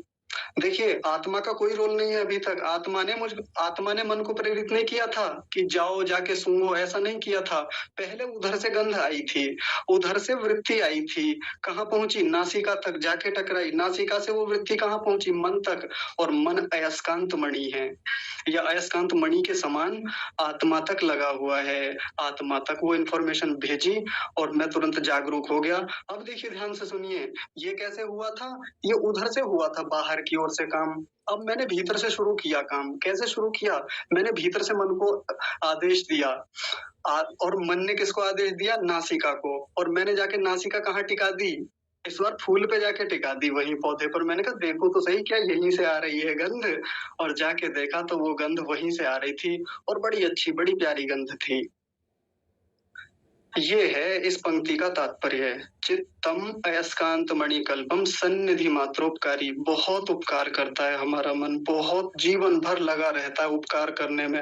Speaker 1: देखिए आत्मा का कोई रोल नहीं है अभी तक। आत्मा ने मन को प्रेरित नहीं किया था कि जाओ जाके सूंघो, ऐसा नहीं किया था। पहले उधर से गंध आई थी, उधर से वृत्ति आई थी, कहाँ पहुंची? नासिका तक जाके टकराई, नासिका से वो वृत्ति कहाँ पहुंची? मन तक। और मन अयस्कांत मणि है, या अयस्कांत मणि के समान आत्मा तक लगा हुआ है। आत्मा तक वो इंफॉर्मेशन भेजी और मैं तुरंत जागरूक हो गया। अब देखिए ध्यान से सुनिए, ये कैसे हुआ था? ये उधर से हुआ था, बाहर की ओर से काम। अब मैंने भीतर से शुरू किया काम। कैसे शुरू किया? मैंने भीतर से मन को आदेश दिया, और मन ने किसको आदेश दिया? नासिका को। और मैंने जाके नासिका कहाँ टिका दी? इस बार फूल पे जाके टिका दी, वहीं पौधे पर। मैंने कहा देखो तो सही, क्या यहीं से आ रही है गंध? और जाके देखा तो वो गंध वहीं से आ रही थी, और बड़ी अच्छी, बड़ी प्यारी गंध थी। ये है इस पंक्ति का तात्पर्य। चित्तम अयस्कांत मणिकल्पम सन्निधि मात्रोपकारी। बहुत उपकार करता है हमारा मन, बहुत जीवन भर लगा रहता है उपकार करने में,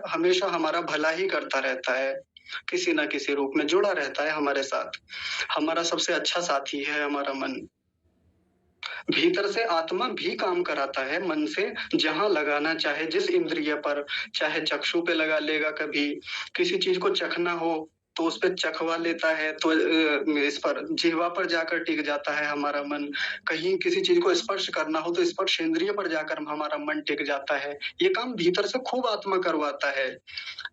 Speaker 1: हमेशा हमारा भला ही करता रहता है, किसी ना किसी रूप में जुड़ा रहता है हमारे साथ। हमारा सबसे अच्छा साथी है हमारा मन। भीतर से आत्मा भी काम कराता है मन से, जहां लगाना चाहे, जिस इंद्रिय पर, चाहे चक्षु पे लगा लेगा, कभी किसी चीज को चखना हो तो उस पे चखवा लेता है, तो इस पर जिह्वा पर जाकर टिक जाता है हमारा मन। कहीं किसी चीज को स्पर्श करना हो तो स्पर्श इंद्रिय पर जाकर हमारा मन टिक जाता है। ये काम भीतर से खूब आत्मा करवाता है,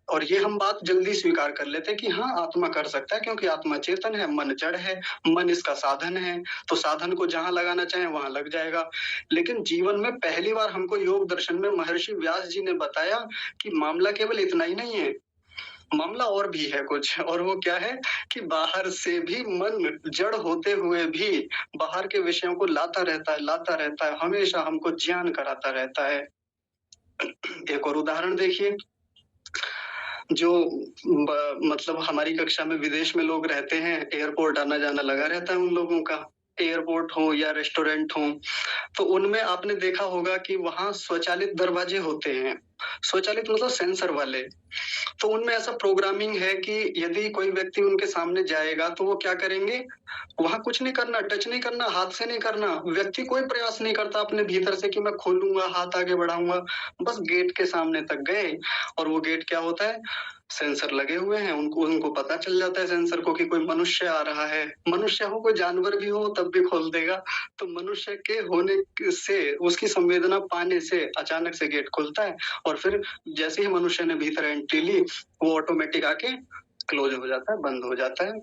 Speaker 1: और ये हम बात जल्दी स्वीकार कर लेते हैं कि हाँ आत्मा कर सकता है, क्योंकि आत्मा चेतन है, मन जड़ है, मन इसका साधन है, तो साधन को जहां लगाना चाहे वहां लग जाएगा। लेकिन जीवन में पहली बार हमको योग दर्शन में महर्षि व्यास जी ने बताया कि मामला केवल इतना ही नहीं है, मामला और भी है कुछ। और वो क्या है कि बाहर से भी मन जड़ होते हुए भी बाहर के विषयों को लाता रहता है, हमेशा हमको ज्ञान कराता रहता है। एक और उदाहरण देखिए, जो मतलब हमारी कक्षा में विदेश में लोग रहते हैं, एयरपोर्ट आना जाना लगा रहता है उन लोगों का। एयरपोर्ट हो या रेस्टोरेंट हो, तो उनमें आपने देखा होगा कि वहाँ स्वचालित दरवाजे होते हैं। स्वचालित मतलब सेंसर वाले। तो उनमें ऐसा प्रोग्रामिंग है कि यदि कोई व्यक्ति उनके सामने जाएगा तो वो क्या करेंगे, वहां कुछ नहीं करना, टच नहीं करना, हाथ से नहीं करना, व्यक्ति कोई प्रयास नहीं करता अपने भीतर से कि मैं खोलूंगा, हाथ आगे बढ़ाऊंगा, बस गेट के सामने तक गए और वो गेट क्या होता है, सेंसर लगे हुए हैं, उनको पता चल जाता है सेंसर को कि कोई मनुष्य आ रहा है। मनुष्य हो, कोई जानवर भी हो तब भी खोल देगा। तो मनुष्य के होने से, उसकी संवेदना पाने से अचानक से गेट खुलता है और फिर जैसे ही मनुष्य ने भीतर एंट्री ली वो ऑटोमेटिक आके क्लोज हो जाता है, बंद हो जाता है।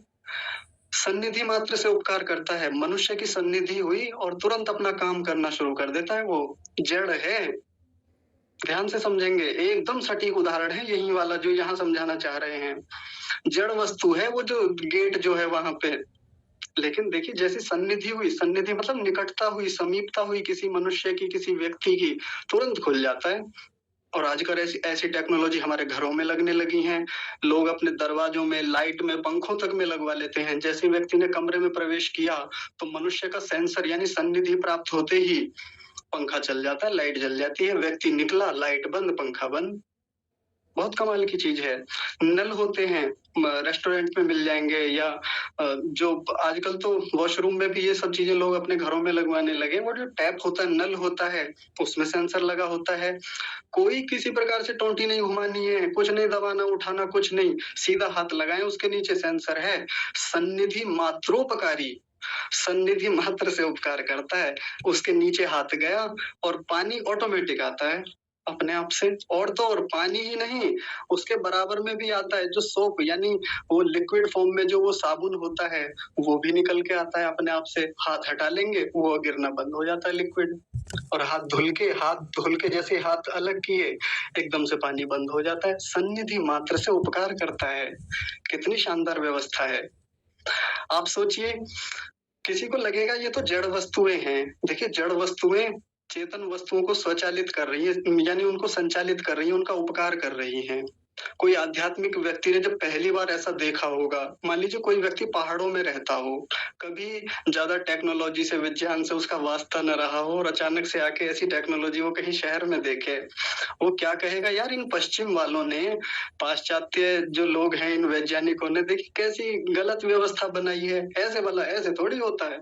Speaker 1: सन्निधि मात्र से उपकार करता है। मनुष्य की सन्निधि हुई और तुरंत अपना काम करना शुरू कर देता है। वो जड़ है, ध्यान से समझेंगे, एकदम सटीक उदाहरण है यही वाला जो यहाँ समझाना चाह रहे हैं। जड़ वस्तु है वो जो गेट जो है वहां पे, लेकिन देखिए जैसी सन्निधि हुई, सन्निधि मतलब निकटता हुई, समीपता हुई किसी मनुष्य की, किसी व्यक्ति की, तुरंत खुल जाता है। और आजकल ऐसी टेक्नोलॉजी हमारे घरों में लगने लगी हैं। लोग अपने दरवाजों में, लाइट में, पंखों तक में लगवा लेते हैं। जैसे व्यक्ति ने कमरे में प्रवेश किया तो मनुष्य का सेंसर यानी सन्निधि प्राप्त होते ही पंखा चल जाता है, लाइट जल जाती है, व्यक्ति निकला, लाइट बंद, पंखा बंद। बहुत कमाल की चीज है। नल होते हैं, रेस्टोरेंट में मिल जाएंगे, या जो आजकल तो वॉशरूम में भी ये सब चीजें लोग अपने घरों में लगवाने लगे। वो जो टैप होता है, नल होता है, उसमें सेंसर लगा होता है। कोई किसी प्रकार से टोंटी नहीं घुमानी है, कुछ नहीं दबाना उठाना, कुछ नहीं, सीधा हाथ लगाएं, उसके नीचे सेंसर है। सन्निधि मात्रोपकारी, सन्निधि मात्र से उपकार करता है। उसके नीचे हाथ गया और पानी ऑटोमेटिक आता है अपने आप से। और तो और पानी ही नहीं, उसके बराबर में भी आता है जो सोप, यानी वो लिक्विड फॉर्म में जो वो साबुन होता है, वो भी निकल के आता है अपने आप से। हाथ हटा लेंगे, वो गिरना बंद हो जाता है लिक्विड। और हाथ धुल के जैसे हाथ अलग किए, एकदम से पानी बंद हो जाता है। सन्निधि मात्र से उपकार करता है। कितनी शानदार व्यवस्था है। आप सोचिए, किसी को लगेगा ये तो जड़ वस्तुएं हैं। देखिए जड़ वस्तुएं चेतन वस्तुओं को स्वचालित कर रही है, यानी उनको संचालित कर रही है, उनका उपकार कर रही हैं। कोई आध्यात्मिक व्यक्ति ने जब पहली बार ऐसा देखा होगा, मान लीजिए कोई व्यक्ति पहाड़ों में रहता हो, कभी ज्यादा टेक्नोलॉजी से, विज्ञान से उसका वास्ता न रहा हो, और अचानक से आके ऐसी टेक्नोलॉजी वो कहीं शहर में देखे, वो क्या कहेगा, यार इन पश्चिम वालों ने, पाश्चात्य जो लोग हैं, इन वैज्ञानिकों ने देखी कैसी गलत व्यवस्था बनाई है। ऐसे वाला, ऐसे थोड़ी होता है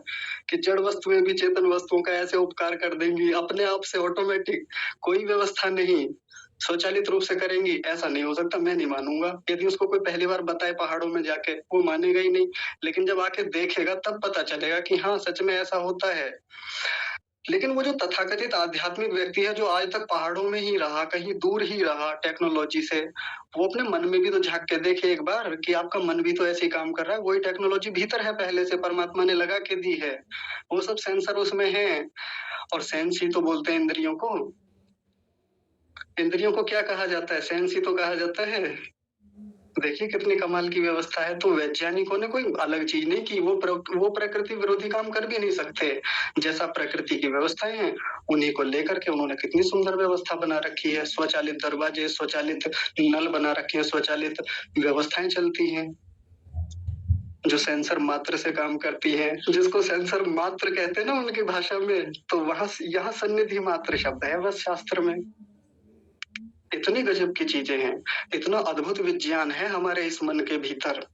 Speaker 1: कि जड़ वस्तुएं भी चेतन वस्तुओं का ऐसे उपकार कर देंगी अपने आप से ऑटोमेटिक, कोई व्यवस्था नहीं, स्वचालित रूप से करेंगी। ऐसा नहीं हो सकता, मैं नहीं मानूंगा। यदि उसको कोई पहली बार बताए पहाड़ों में जाके, वो मानेगा ही नहीं, लेकिन जब आके देखेगा तब पता चलेगा कि हाँ सच में ऐसा होता है। लेकिन वो जो तथाकथित आध्यात्मिक व्यक्ति है, जो आज तक पहाड़ों में ही रहा, कहीं दूर ही रहा टेक्नोलॉजी से, वो अपने मन में भी तो झांक के देखे एक बार कि आपका मन भी तो ऐसे ही काम कर रहा है। वही टेक्नोलॉजी भीतर है, पहले से परमात्मा ने लगा के दी है, वो सब सेंसर उसमें है। और सेंस ही तो बोलते हैं इंद्रियों को। इंद्रियों को क्या कहा जाता है, सेंस ही तो कहा जाता है। देखिए कितनी कमाल की व्यवस्था है। तो वैज्ञानिकों ने कोई अलग चीज नहीं की, वो प्रकृति विरोधी काम कर भी नहीं सकते। जैसा प्रकृति की व्यवस्थाएं हैं उन्हीं को लेकर के उन्होंने कितनी सुंदर व्यवस्था बना रखी है। स्वचालित दरवाजे, स्वचालित नल बना रखे हैं, स्वचालित व्यवस्थाएं चलती हैं जो सेंसर मात्र से काम करती हैं, जिसको सेंसर मात्र कहते हैं ना उनकी भाषा में। तो वहां यहाँ सन्निधि मात्र शब्द है बस शास्त्र में। इतनी गजब की चीजें हैं, इतना अद्भुत विज्ञान है हमारे इस मन के भीतर।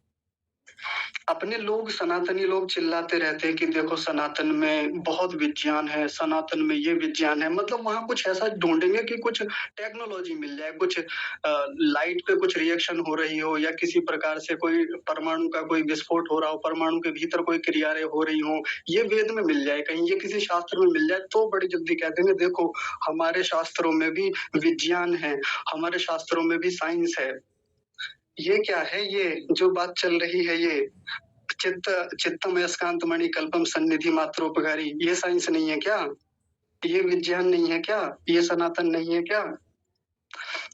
Speaker 1: अपने लोग, सनातनी लोग चिल्लाते रहते हैं कि देखो सनातन में बहुत विज्ञान है, सनातन में ये विज्ञान है। मतलब वहां कुछ ऐसा ढूंढेंगे कि कुछ टेक्नोलॉजी मिल जाए, कुछ लाइट पे कुछ रिएक्शन हो रही हो, या किसी प्रकार से कोई परमाणु का कोई विस्फोट हो रहा हो, परमाणु के भीतर कोई क्रियाएं हो रही हो, ये वेद में मिल जाए, कहीं ये किसी शास्त्र में मिल जाए तो बड़ी जल्दी कह देंगे देखो हमारे शास्त्रों में भी विज्ञान है, हमारे शास्त्रों में भी साइंस है। ये क्या है, ये जो बात चल रही है, ये चित्तम यस्कांत मणि कल्पम सन्निधि मात्रोपकारी, ये साइंस नहीं है क्या? ये विज्ञान नहीं है क्या? ये सनातन नहीं है क्या?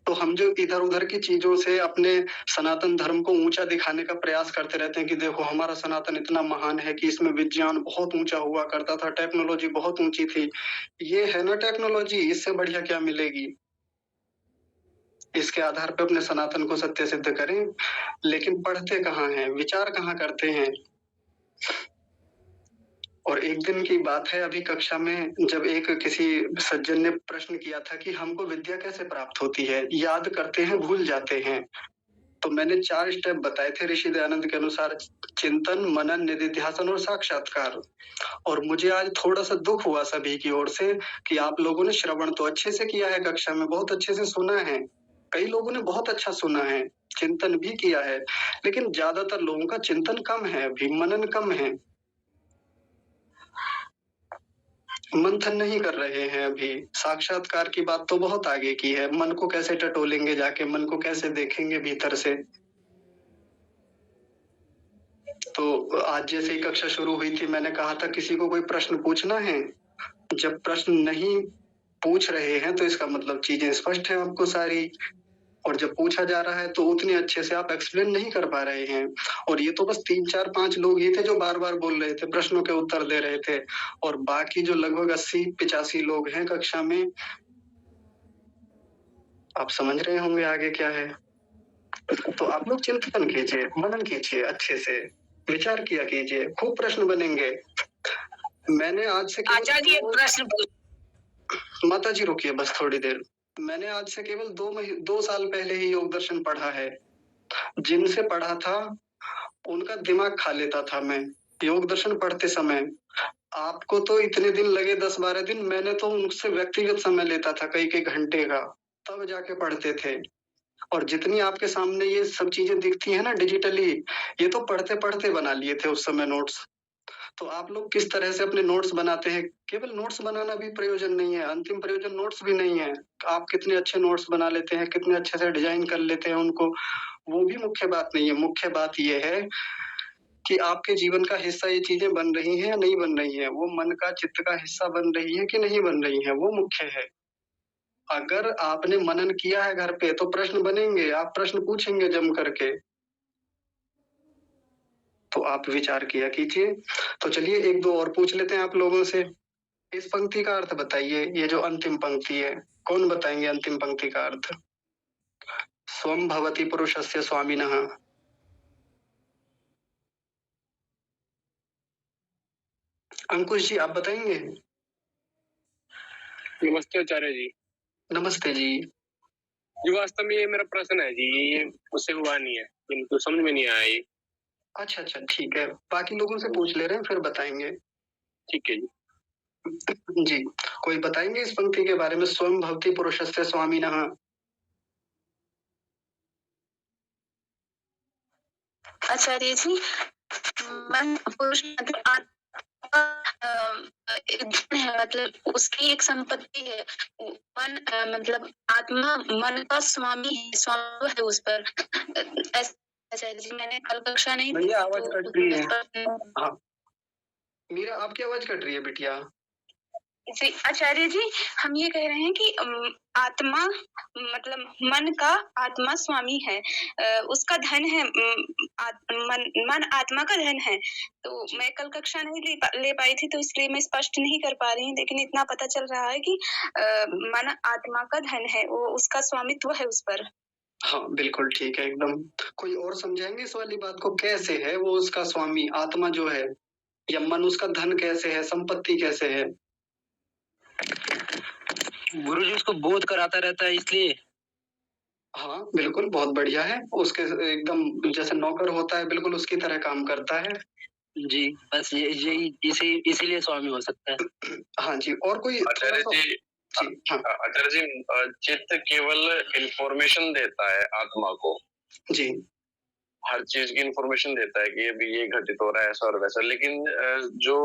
Speaker 1: तो हम जो इधर उधर की चीजों से अपने सनातन धर्म को ऊंचा दिखाने का प्रयास करते रहते हैं कि देखो हमारा सनातन इतना महान है कि इसमें विज्ञान बहुत ऊंचा हुआ करता था, टेक्नोलॉजी बहुत ऊंची थी। ये है ना टेक्नोलॉजी, इससे बढ़िया क्या मिलेगी? इसके आधार पर अपने सनातन को सत्य सिद्ध करें, लेकिन पढ़ते कहाँ हैं, विचार कहाँ करते हैं। और एक दिन की बात है, अभी कक्षा में जब एक किसी सज्जन ने प्रश्न किया था कि हमको विद्या कैसे प्राप्त होती है, याद करते हैं भूल जाते हैं। तो मैंने 4 स्टेप बताए थे ऋषि दयानंद के अनुसार, चिंतन, मनन, निधिध्यासन और साक्षात्कार। और मुझे आज थोड़ा-सा दुख हुआ सभी की ओर से कि आप लोगों ने श्रवण तो अच्छे से किया है, कक्षा में बहुत अच्छे से सुना है। कई लोगों ने बहुत अच्छा सुना है, चिंतन भी किया है, लेकिन ज्यादातर लोगों का चिंतन कम है, अभी मनन कम है। मंथन नहीं कर रहे हैं अभी। साक्षात्कार की बात तो बहुत आगे की है, मन को कैसे टटोलेंगे जाके, मन को कैसे देखेंगे भीतर से। तो आज जैसे ही कक्षा शुरू हुई थी, मैंने कहा था किसी को कोई प्रश्न पूछना है। जब प्रश्न नहीं पूछ रहे हैं तो इसका मतलब चीजें स्पष्ट है आपको सारी, और जब पूछा जा रहा है तो उतने अच्छे से आप एक्सप्लेन नहीं कर पा रहे हैं। और ये तो बस 3, 4, 5 लोग ही थे जो बार-बार बोल रहे थे, प्रश्नों के उत्तर दे रहे थे, और बाकी जो लगभग 80-85 लोग हैं कक्षा में, आप समझ रहे होंगे आगे क्या है। तो आप लोग चिंतन कीजिए, मनन कीजिए, अच्छे से विचार किया कीजिए, खूब प्रश्न बनेंगे। मैंने आज से
Speaker 9: आचार्य प्रश्न
Speaker 1: माता जी रुकिए बस थोड़ी देर। मैंने आज से केवल 2 साल पहले ही योग दर्शन पढ़ा है। जिनसे पढ़ा था उनका दिमाग खा लेता था मैं योग दर्शन पढ़ते समय। आपको तो इतने दिन लगे, 10-12 दिन, मैंने तो उनसे व्यक्तिगत समय लेता था कई घंटे का, तब जाके पढ़ते थे। और जितनी आपके सामने ये सब चीजें दिखती है ना डिजिटली, ये तो पढ़ते पढ़ते बना लिए थे उस समय नोट्स। तो आप लोग किस तरह से अपने नोट्स बनाते हैं, केवल नोट्स बनाना भी प्रयोजन नहीं है, अंतिम प्रयोजन नोट्स भी नहीं है। आप कितने अच्छे नोट्स बना लेते हैं, कितने अच्छे से डिजाइन कर लेते हैं उनको, वो भी मुख्य बात नहीं है। मुख्य बात ये है कि आपके जीवन का हिस्सा ये चीजें बन रही हैं या नहीं बन रही हैं, वो मन का, चित्त का हिस्सा बन रही है कि नहीं बन रही है, वो मुख्य है। अगर आपने मनन किया है घर पे तो प्रश्न बनेंगे, आप प्रश्न पूछेंगे जम करके, तो आप विचार किया कीजिए। तो चलिए 1-2 और पूछ लेते हैं आप लोगों से। इस पंक्ति का अर्थ बताइए, ये जो अंतिम पंक्ति है, कौन बताएंगे अंतिम पंक्ति का अर्थ? स्वम भवति पुरुषस्य स्वामिनः। अंकुश जी आप बताएंगे?
Speaker 12: नमस्ते आचार्य जी।
Speaker 1: नमस्ते जी।
Speaker 12: जी वास्तव में ये मेरा प्रश्न है जी, ये मुझसे हुआ नहीं है, इनको समझ में नहीं आया ये।
Speaker 1: अच्छा ठीक है, बाकी लोगों से पूछ ले रहे हैं फिर बताएंगे।
Speaker 12: ठीक है
Speaker 1: जी। जी, कोई बताएंगे इस पंक्ति के बारे में, स्वयं भवति पुरुषस्य स्वामिनः?
Speaker 6: आचार्य जी, मन पुरुष मतलब उसकी एक संपत्ति है। मन मतलब आत्मा मन का स्वामी है, स्वामी है उस पर। आचार्य जी, मैंने कल कक्षा नहीं दी,
Speaker 1: भैया आवाज कट रही है। हाँ मीरा आपकी आवाज कट रही है बिटिया।
Speaker 6: जी आचार्य जी, हम ये कह रहे हैं कि आत्मा मतलब मन का आत्मा स्वामी है, उसका धन है, मन आत्मा का धन है। तो मैं कल कक्षा नहीं ले पाई थी, तो इसलिए मैं स्पष्ट नहीं कर पा रही हूँ, लेकिन इतना पता चल रहा है कि मन आत्मा का धन है, वो उसका स्वामित्व है उस पर।
Speaker 1: हाँ बिल्कुल ठीक है एकदम। कोई और समझाएंगे इस वाली बात को, कैसे है वो उसका स्वामी, आत्मा जो है, या मन उसका धन कैसे है, संपत्ति कैसे है?
Speaker 10: गुरुजी उसको बोध कराता रहता है इसलिए।
Speaker 1: हाँ बिल्कुल, बहुत बढ़िया है, उसके एकदम जैसे नौकर होता है बिल्कुल उसकी तरह काम करता है।
Speaker 10: जी बस यही इसीलिए स्वामी हो सकता है।
Speaker 1: हाँ जी, और कोई
Speaker 5: आचार्य जी?
Speaker 1: हाँ।
Speaker 5: आचार्य जी, चित्त केवल इंफॉर्मेशन देता है आत्मा को
Speaker 1: जी,
Speaker 5: हर चीज की इंफॉर्मेशन देता है कि अभी ये घटित हो रहा है ऐसा और वैसा, लेकिन जो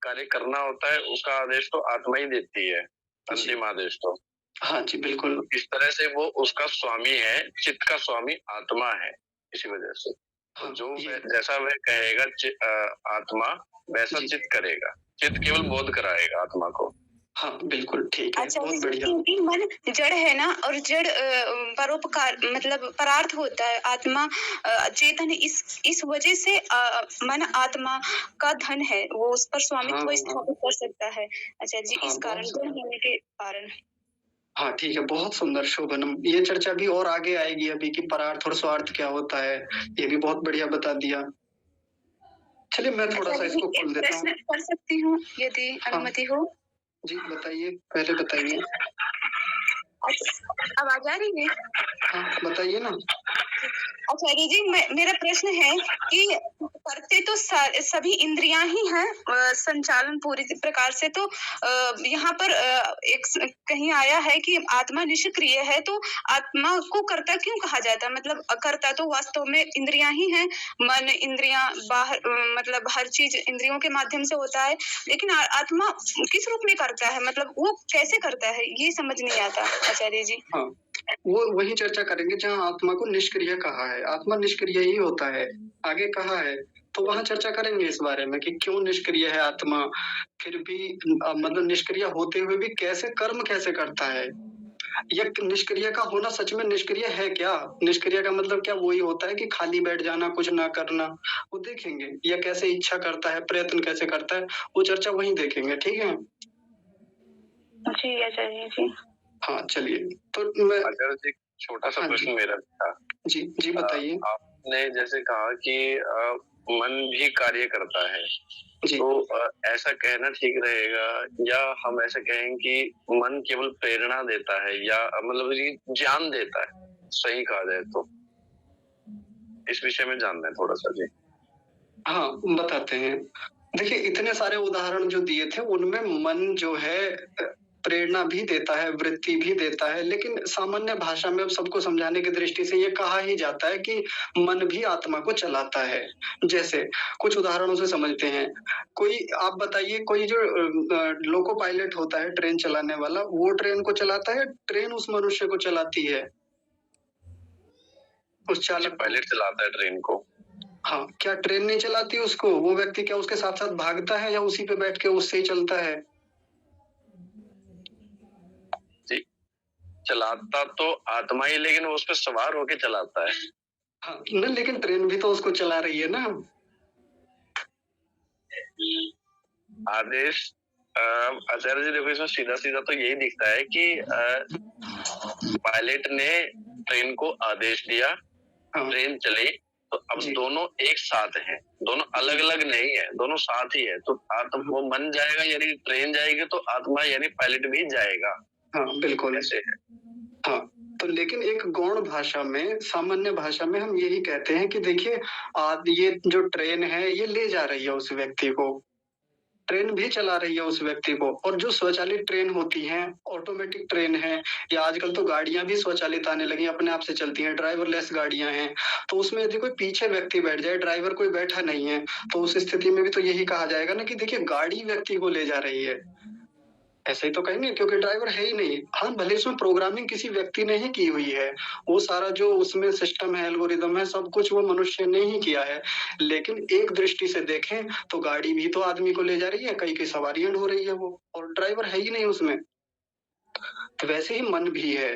Speaker 5: कार्य करना होता है उसका आदेश तो आत्मा ही देती है, अंतिम आदेश तो।
Speaker 1: हाँ जी बिल्कुल।
Speaker 5: इस तरह से वो उसका स्वामी है, चित्त का स्वामी आत्मा है, इसी वजह से। हाँ, जो जैसा वह कहेगा आत्मा वैसा चित्त करेगा, चित्त केवल बोध कराएगा आत्मा को।
Speaker 1: हाँ बिल्कुल ठीक है, बहुत बढ़िया।
Speaker 6: क्योंकि मन जड़ है ना, और जड़ परोपकार मतलब परार्थ होता है, आत्मा चेतन, इस वजह से मन आत्मा का धन है, वो उस पर स्वामित्व स्थापित कर सकता है। अच्छा जी, इस कारण होने के कारण।
Speaker 1: हाँ ठीक है, बहुत सुंदर शोभनम। ये चर्चा भी और आगे आएगी अभी कि परार्थ और स्वार्थ क्या होता है, ये भी बहुत बढ़िया बता दिया। चलिए मैं थोड़ा सा इसको खोल देता हूँ।
Speaker 6: प्रश्न कर सकती हूँ यदि अनुमति हो?
Speaker 1: जी बताइए, पहले बताइए।
Speaker 6: आवाज आ रही है?
Speaker 1: हाँ बताइए ना।
Speaker 6: आचार्य जी, मेरा प्रश्न है कि करते तो सभी इंद्रियां ही हैं संचालन पूरी प्रकार से, तो यहाँ पर कहीं आया है कि आत्मा निष्क्रिय है, तो आत्मा को कर्ता क्यों कहा जाता है? मतलब कर्ता तो वास्तव में इंद्रियां ही हैं, मन, इंद्रियां बाहर, मतलब हर चीज इंद्रियों के माध्यम से होता है, लेकिन आत्मा किस रूप में करता है, मतलब वो कैसे करता है, ये समझ नहीं आता आचार्य जी।
Speaker 1: हाँ, वो वही चर्चा करेंगे जहाँ आत्मा को निष्क्रिय कहा है। आत्मा निष्क्रिय ही होता है, आगे कहा है, तो वहाँ चर्चा करेंगे इस बारे में कि क्यों निष्क्रिय है आत्मा, फिर भी मतलब निष्क्रिय होते हुए भी कैसे कर्म कैसे करता है। यह निष्क्रिय का होना सच में निष्क्रिय है क्या? निष्क्रिय का मतलब क्या वही होता है कि खाली बैठ जाना, कुछ ना करना? वो देखेंगे। या कैसे इच्छा करता है, प्रयत्न कैसे करता है, वो चर्चा वहीं देखेंगे। ठीक है
Speaker 6: जी आचार्य जी।
Speaker 1: हाँ चलिए, तो मैं
Speaker 5: आचार्य जी छोटा सा प्रश्न मेरा था।
Speaker 1: जी जी बताइए।
Speaker 5: आपने जैसे कहा कि मन भी कार्य करता है, तो ऐसा कहना ठीक रहेगा या हम ऐसा कहें कि मन केवल प्रेरणा देता है या मतलब ज्ञान देता है, सही कहा जाए तो? इस विषय में जानना है थोड़ा सा जी।
Speaker 1: हाँ बताते हैं। देखिए इतने सारे उदाहरण जो दिए थे उनमें मन जो है प्रेरणा भी देता है, वृत्ति भी देता है, लेकिन सामान्य भाषा में सबको समझाने की दृष्टि से ये कहा ही जाता है कि मन भी आत्मा को चलाता है। जैसे कुछ उदाहरणों से समझते हैं। कोई आप बताइए, कोई जो लोको पायलट होता है, ट्रेन चलाने वाला, वो ट्रेन को चलाता है, ट्रेन उस मनुष्य को चलाती है? उस चालक
Speaker 5: पायलट चलाता है ट्रेन को।
Speaker 1: हाँ, क्या ट्रेन नहीं चलाती उसको? वो व्यक्ति क्या उसके साथ साथ भागता है या उसी पे बैठ के उससे ही चलता है?
Speaker 5: जी, चलाता तो आत्मा ही, लेकिन वो उस पर सवार होके चलाता है।
Speaker 1: हाँ न, लेकिन ट्रेन भी तो उसको चला रही है ना।
Speaker 5: आदेश आचार्य जी देखो, इसमें सीधा सीधा तो यही दिखता है कि पायलट ने ट्रेन को आदेश दिया, ट्रेन चली, तो अब दोनों एक साथ हैं, दोनों अलग अलग नहीं है, दोनों साथ ही है। तो आत्मा वो मन जाएगा यानी ट्रेन जाएगी, तो आत्मा यानी पायलट भी जाएगा।
Speaker 1: हाँ बिल्कुल
Speaker 5: ऐसे है।
Speaker 1: हाँ, तो लेकिन एक गौण भाषा में, सामान्य भाषा में हम यही कहते हैं कि देखिए ये जो ट्रेन है ये ले जा रही है उस व्यक्ति को, ट्रेन भी चला रही है उस व्यक्ति को। और जो स्वचालित ट्रेन होती हैं, ऑटोमेटिक ट्रेन है, या आजकल तो गाड़ियां भी स्वचालित आने लगी, अपने आप से चलती हैं, ड्राइवरलेस गाड़ियां हैं, तो उसमें यदि कोई पीछे व्यक्ति बैठ जाए, ड्राइवर कोई बैठा नहीं है, तो उस स्थिति में भी तो यही कहा जाएगा ना कि देखिए गाड़ी व्यक्ति को ले जा रही है, ऐसे ही तो कहेंगे, क्योंकि ड्राइवर है ही नहीं। हाँ भले उसमें प्रोग्रामिंग किसी व्यक्ति ने ही की हुई है, वो सारा जो उसमें सिस्टम है, एल्गोरिदम है, सब कुछ वो मनुष्य ने ही किया है, लेकिन एक दृष्टि से देखें तो गाड़ी भी तो आदमी को ले जा रही है, कई सवारियां ढो रही है वो, और ड्राइवर है ही नहीं उसमें। तो वैसे ही मन भी है,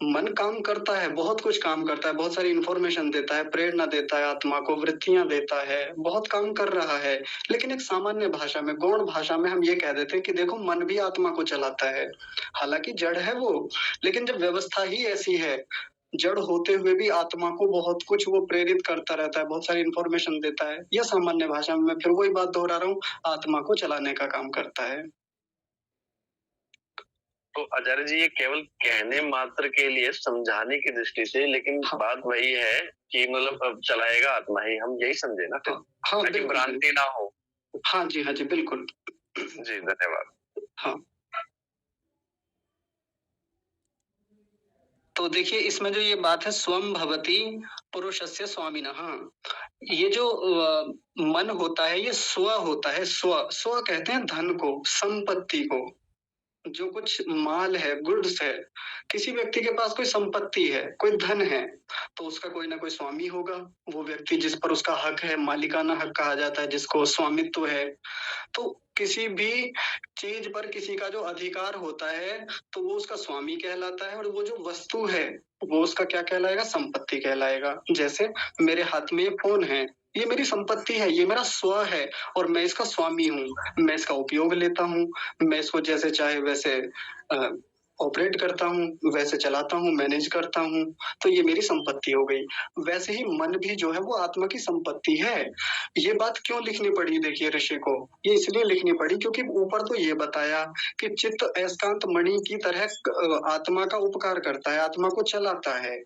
Speaker 1: मन काम करता है, बहुत कुछ काम करता है, बहुत सारी इंफॉर्मेशन देता है, प्रेरणा देता है, आत्मा को वृत्तियां देता है, बहुत काम कर रहा है। लेकिन एक सामान्य भाषा में, गौण भाषा में हम ये कह देते हैं कि देखो मन भी आत्मा को चलाता है, हालांकि जड़ है वो, लेकिन जब व्यवस्था ही ऐसी है, जड़ होते हुए भी आत्मा को बहुत कुछ वो प्रेरित करता रहता है, बहुत सारी इंफॉर्मेशन देता है। यह सामान्य भाषा में, मैं फिर वही बात दोहरा रहा हूँ, आत्मा को चलाने का काम करता है।
Speaker 5: तो आचार्य जी ये केवल कहने मात्र के लिए, समझाने की दृष्टि से, लेकिन बात वही है कि मतलब अब चलाएगा आत्मा ही, हम यही समझे ना,
Speaker 1: हाँ
Speaker 5: ताकि भ्रांति ना हो।
Speaker 1: हाँ जी, हाँ जी बिल्कुल
Speaker 5: जी, धन्यवाद।
Speaker 1: हाँ, तो देखिए इसमें जो ये बात है, स्वम भवति पुरुषस्य स्वामिनः, ये जो मन होता है ये स्व होता है। स्व स्व कहते हैं धन को, संपत्ति को, जो कुछ माल है, गुड्स है, किसी व्यक्ति के पास कोई संपत्ति है, कोई धन है, तो उसका कोई ना कोई स्वामी होगा, वो व्यक्ति जिस पर उसका हक है, मालिकाना हक कहा जाता है, जिसको स्वामित्व है। तो किसी भी चीज पर किसी का जो अधिकार होता है तो वो उसका स्वामी कहलाता है, और वो जो वस्तु है वो उसका क्या कहलाएगा? संपत्ति कहलाएगा। जैसे मेरे हाथ में ये फोन है, ये मेरी संपत्ति है, ये मेरा स्व है, और मैं इसका स्वामी हूँ, मैं इसका उपयोग लेता हूँ, मैं इसको जैसे चाहे वैसे ऑपरेट करता हूँ, वैसे चलाता हूँ, मैनेज करता हूँ, तो ये मेरी संपत्ति हो गई। वैसे ही मन भी जो है वो आत्मा की संपत्ति है। ये बात क्यों लिखनी पड़ी देखिए ऋषि को? ये इसलिए लिखनी पड़ी क्योंकि ऊपर तो ये बताया कि चित्त अयस्कांत मणि की तरह आत्मा का उपकार करता है, आत्मा को चलाता है।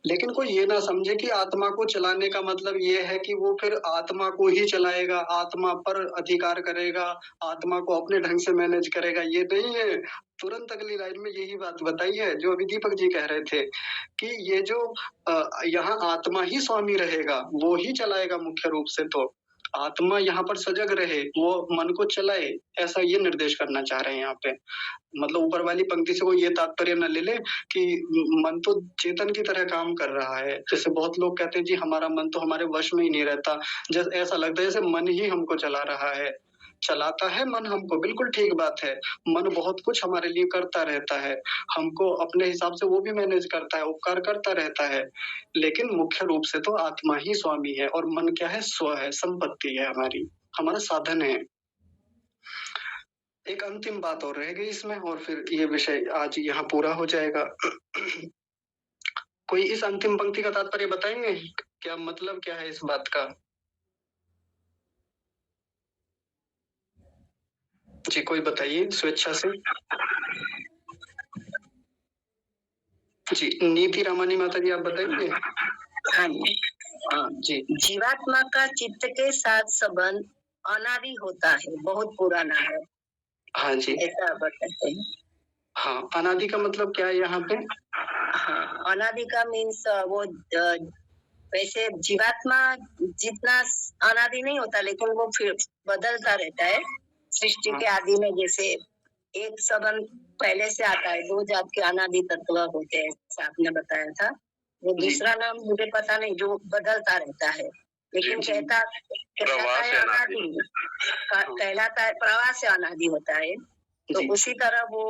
Speaker 1: लेकिन कोई ये ना समझे कि आत्मा को चलाने का मतलब ये है कि वो फिर आत्मा को ही चलाएगा, आत्मा पर अधिकार करेगा, आत्मा को अपने ढंग से मैनेज करेगा, ये नहीं है। तुरंत अगली लाइन में यही बात बताई है जो अभी दीपक जी कह रहे थे कि ये जो यहाँ आत्मा ही स्वामी रहेगा, वो ही चलाएगा मुख्य रूप से। तो आत्मा यहाँ पर सजग रहे, वो मन को चलाए, ऐसा ये निर्देश करना चाह रहे हैं यहाँ पे। मतलब ऊपर वाली पंक्ति से वो ये तात्पर्य न ले ले कि मन तो चेतन की तरह काम कर रहा है। जैसे बहुत लोग कहते हैं जी हमारा मन तो हमारे वश में ही नहीं रहता, जैसे ऐसा लगता है जैसे मन ही हमको चला रहा है। चलाता है मन हमको, बिल्कुल ठीक बात है। मन बहुत कुछ हमारे लिए करता रहता है, हमको अपने हिसाब से वो भी मैनेज करता है, उपकार करता रहता है। लेकिन मुख्य रूप से तो आत्मा ही स्वामी है और मन क्या है? स्व है, संपत्ति है हमारी, हमारा साधन है। एक अंतिम बात और रह गई इसमें और फिर ये विषय आज यहाँ पूरा हो जाएगा। कोई इस अंतिम पंक्ति का तात्पर्य बताएंगे? क्या मतलब क्या है इस बात का? जी कोई बताइए स्वेच्छा से। जी नीति रामानी माता जी आप बताएंगे? हाँ जी।
Speaker 9: जीवात्मा का चित्त के साथ संबंध अनादि होता है, बहुत पुराना है।
Speaker 1: हाँ जी,
Speaker 9: ऐसा बताते हैं।
Speaker 1: हाँ अनादि का मतलब क्या है यहाँ पे?
Speaker 9: हाँ, अनादि का मीन्स वो वैसे जीवात्मा जितना अनादि नहीं होता, लेकिन वो फिर बदलता रहता है सृष्टि के आदि में। जैसे एक संबंध पहले से आता है, दो जात के अनादि तत्व होते हैं, आपने बताया था। वो दूसरा नाम मुझे पता नहीं, जो बदलता रहता है, लेकिन कहलाता है अनादि, कहलाता है प्रवाह से अनादि होता है। तो उसी तरह वो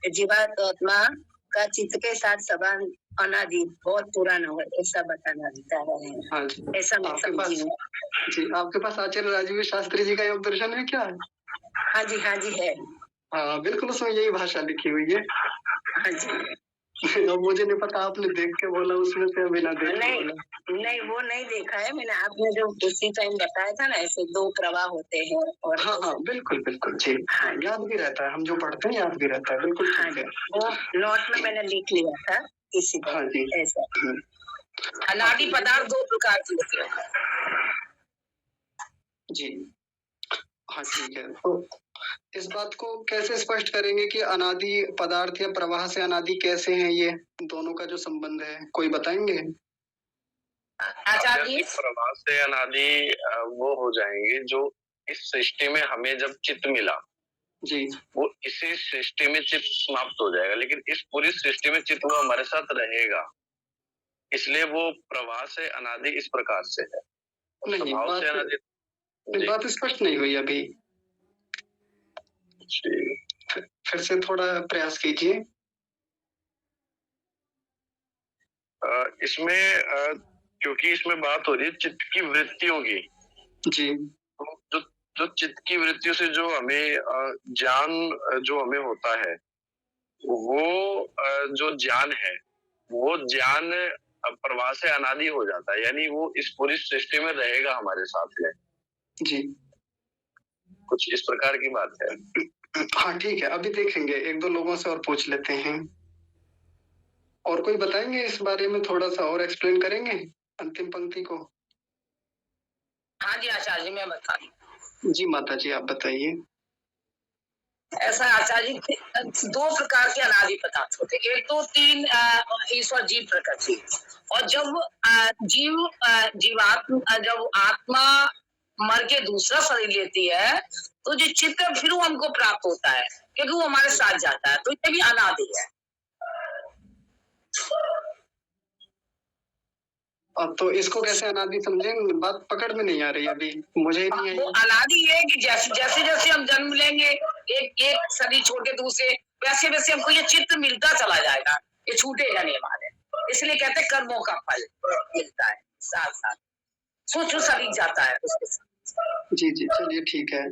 Speaker 9: जीवात्मा का चित्त के साथ संबंध अनादि बहुत पुराना हो, ऐसा बताना चाह रहे हैं। ऐसा मैं समझी हूँ।
Speaker 1: जी आपके पास आचार्य राजीव शास्त्री जी का योग दर्शन है क्या?
Speaker 9: हाँ जी, हाँ जी है।
Speaker 1: हाँ बिल्कुल, उसमें यही भाषा लिखी हुई है।
Speaker 9: हाँ जी।
Speaker 1: अब मुझे नहीं पता आपने देख के बोला उसमें से बिना देखे
Speaker 9: नहीं वो नहीं देखा है मैंने। आपने जो उसी टाइम बताया था ना, ऐसे दो प्रवाह होते हैं। और
Speaker 1: हाँ हाँ बिल्कुल बिल्कुल जी। हाँ याद भी रहता है, हम जो पढ़ते हैं याद भी रहता है। बिल्कुल ठीक है।
Speaker 9: वो नोट में मैंने लिख लिया था इसी तरह।
Speaker 1: हाँ जी
Speaker 9: ऐसा अनादि पदार्थ दो प्रकार के होते हैं।
Speaker 1: जी हाँ ठीक है। तो इस बात को कैसे स्पष्ट करेंगे कि अनादि पदार्थ या प्रवाह से अनादि कैसे हैं? ये दोनों का जो संबंध है कोई बताएंगे?
Speaker 5: आचार्य प्रवाह से अनादि वो हो जाएंगे जो इस सृष्टि में हमें जब चित्त मिला
Speaker 1: जी, वो
Speaker 5: इसी सृष्टि में चित्त समाप्त हो जाएगा, लेकिन इस पूरी सृष्टि में चित्त वो हमारे साथ रहेगा। इसलिए वो प्रवाह से अनादि इस प्रकार से है।
Speaker 1: नहीं बात स्पष्ट नहीं हुई अभी। फिर से थोड़ा प्रयास कीजिए।
Speaker 5: इसमें क्योंकि इसमें बात हो रही है चित्त की वृत्तियों की।
Speaker 1: जी,
Speaker 5: जो चित्त की वृत्तियों से जो हमें ज्ञान जो हमें होता है, वो जो ज्ञान है वो ज्ञान प्रवाह से अनादि हो जाता है, यानी वो इस पूरी सृष्टि में रहेगा हमारे साथ में।
Speaker 1: जी
Speaker 5: कुछ इस प्रकार की बात है।
Speaker 1: हाँ ठीक है, अभी देखेंगे, एक दो लोगों से और पूछ लेते हैं। और कोई बताएंगे इस बारे में, थोड़ा सा और एक्सप्लेन करेंगे अंतिम पंक्ति को?
Speaker 9: हाँ जी आचार्य जी, मैं बता
Speaker 1: जी माता जी आप बताइए।
Speaker 9: ऐसा आचार्य जी, दो प्रकार के अनादि पदार्थ होते हैं। एक तो तीन ईश्वर जीव प्रकृति, और जब जीवात्मा जब आत्मा मर के दूसरा शरीर लेती है तो जो चित्त फिर वो हमको प्राप्त होता है, क्योंकि वो हमारे साथ जाता है। तो ये भी अनादि है।
Speaker 1: अब तो इसको कैसे अनादि समझेंगे? बात पकड़ में नहीं आ रही अभी, मुझे नहीं आई।
Speaker 9: वो अनादि है कि जैसे जैसे हम जन्म लेंगे एक शरीर छोड़ के दूसरे, वैसे वैसे हमको ये चित्त मिलता चला जाएगा, ये छूटेगा नहीं हमारे। इसलिए कहते हैं कर्मों का फल मिलता है साथ साथ, सूक्ष्म शरीर जाता है उसके साथ।
Speaker 1: जी जी चलिए ठीक है,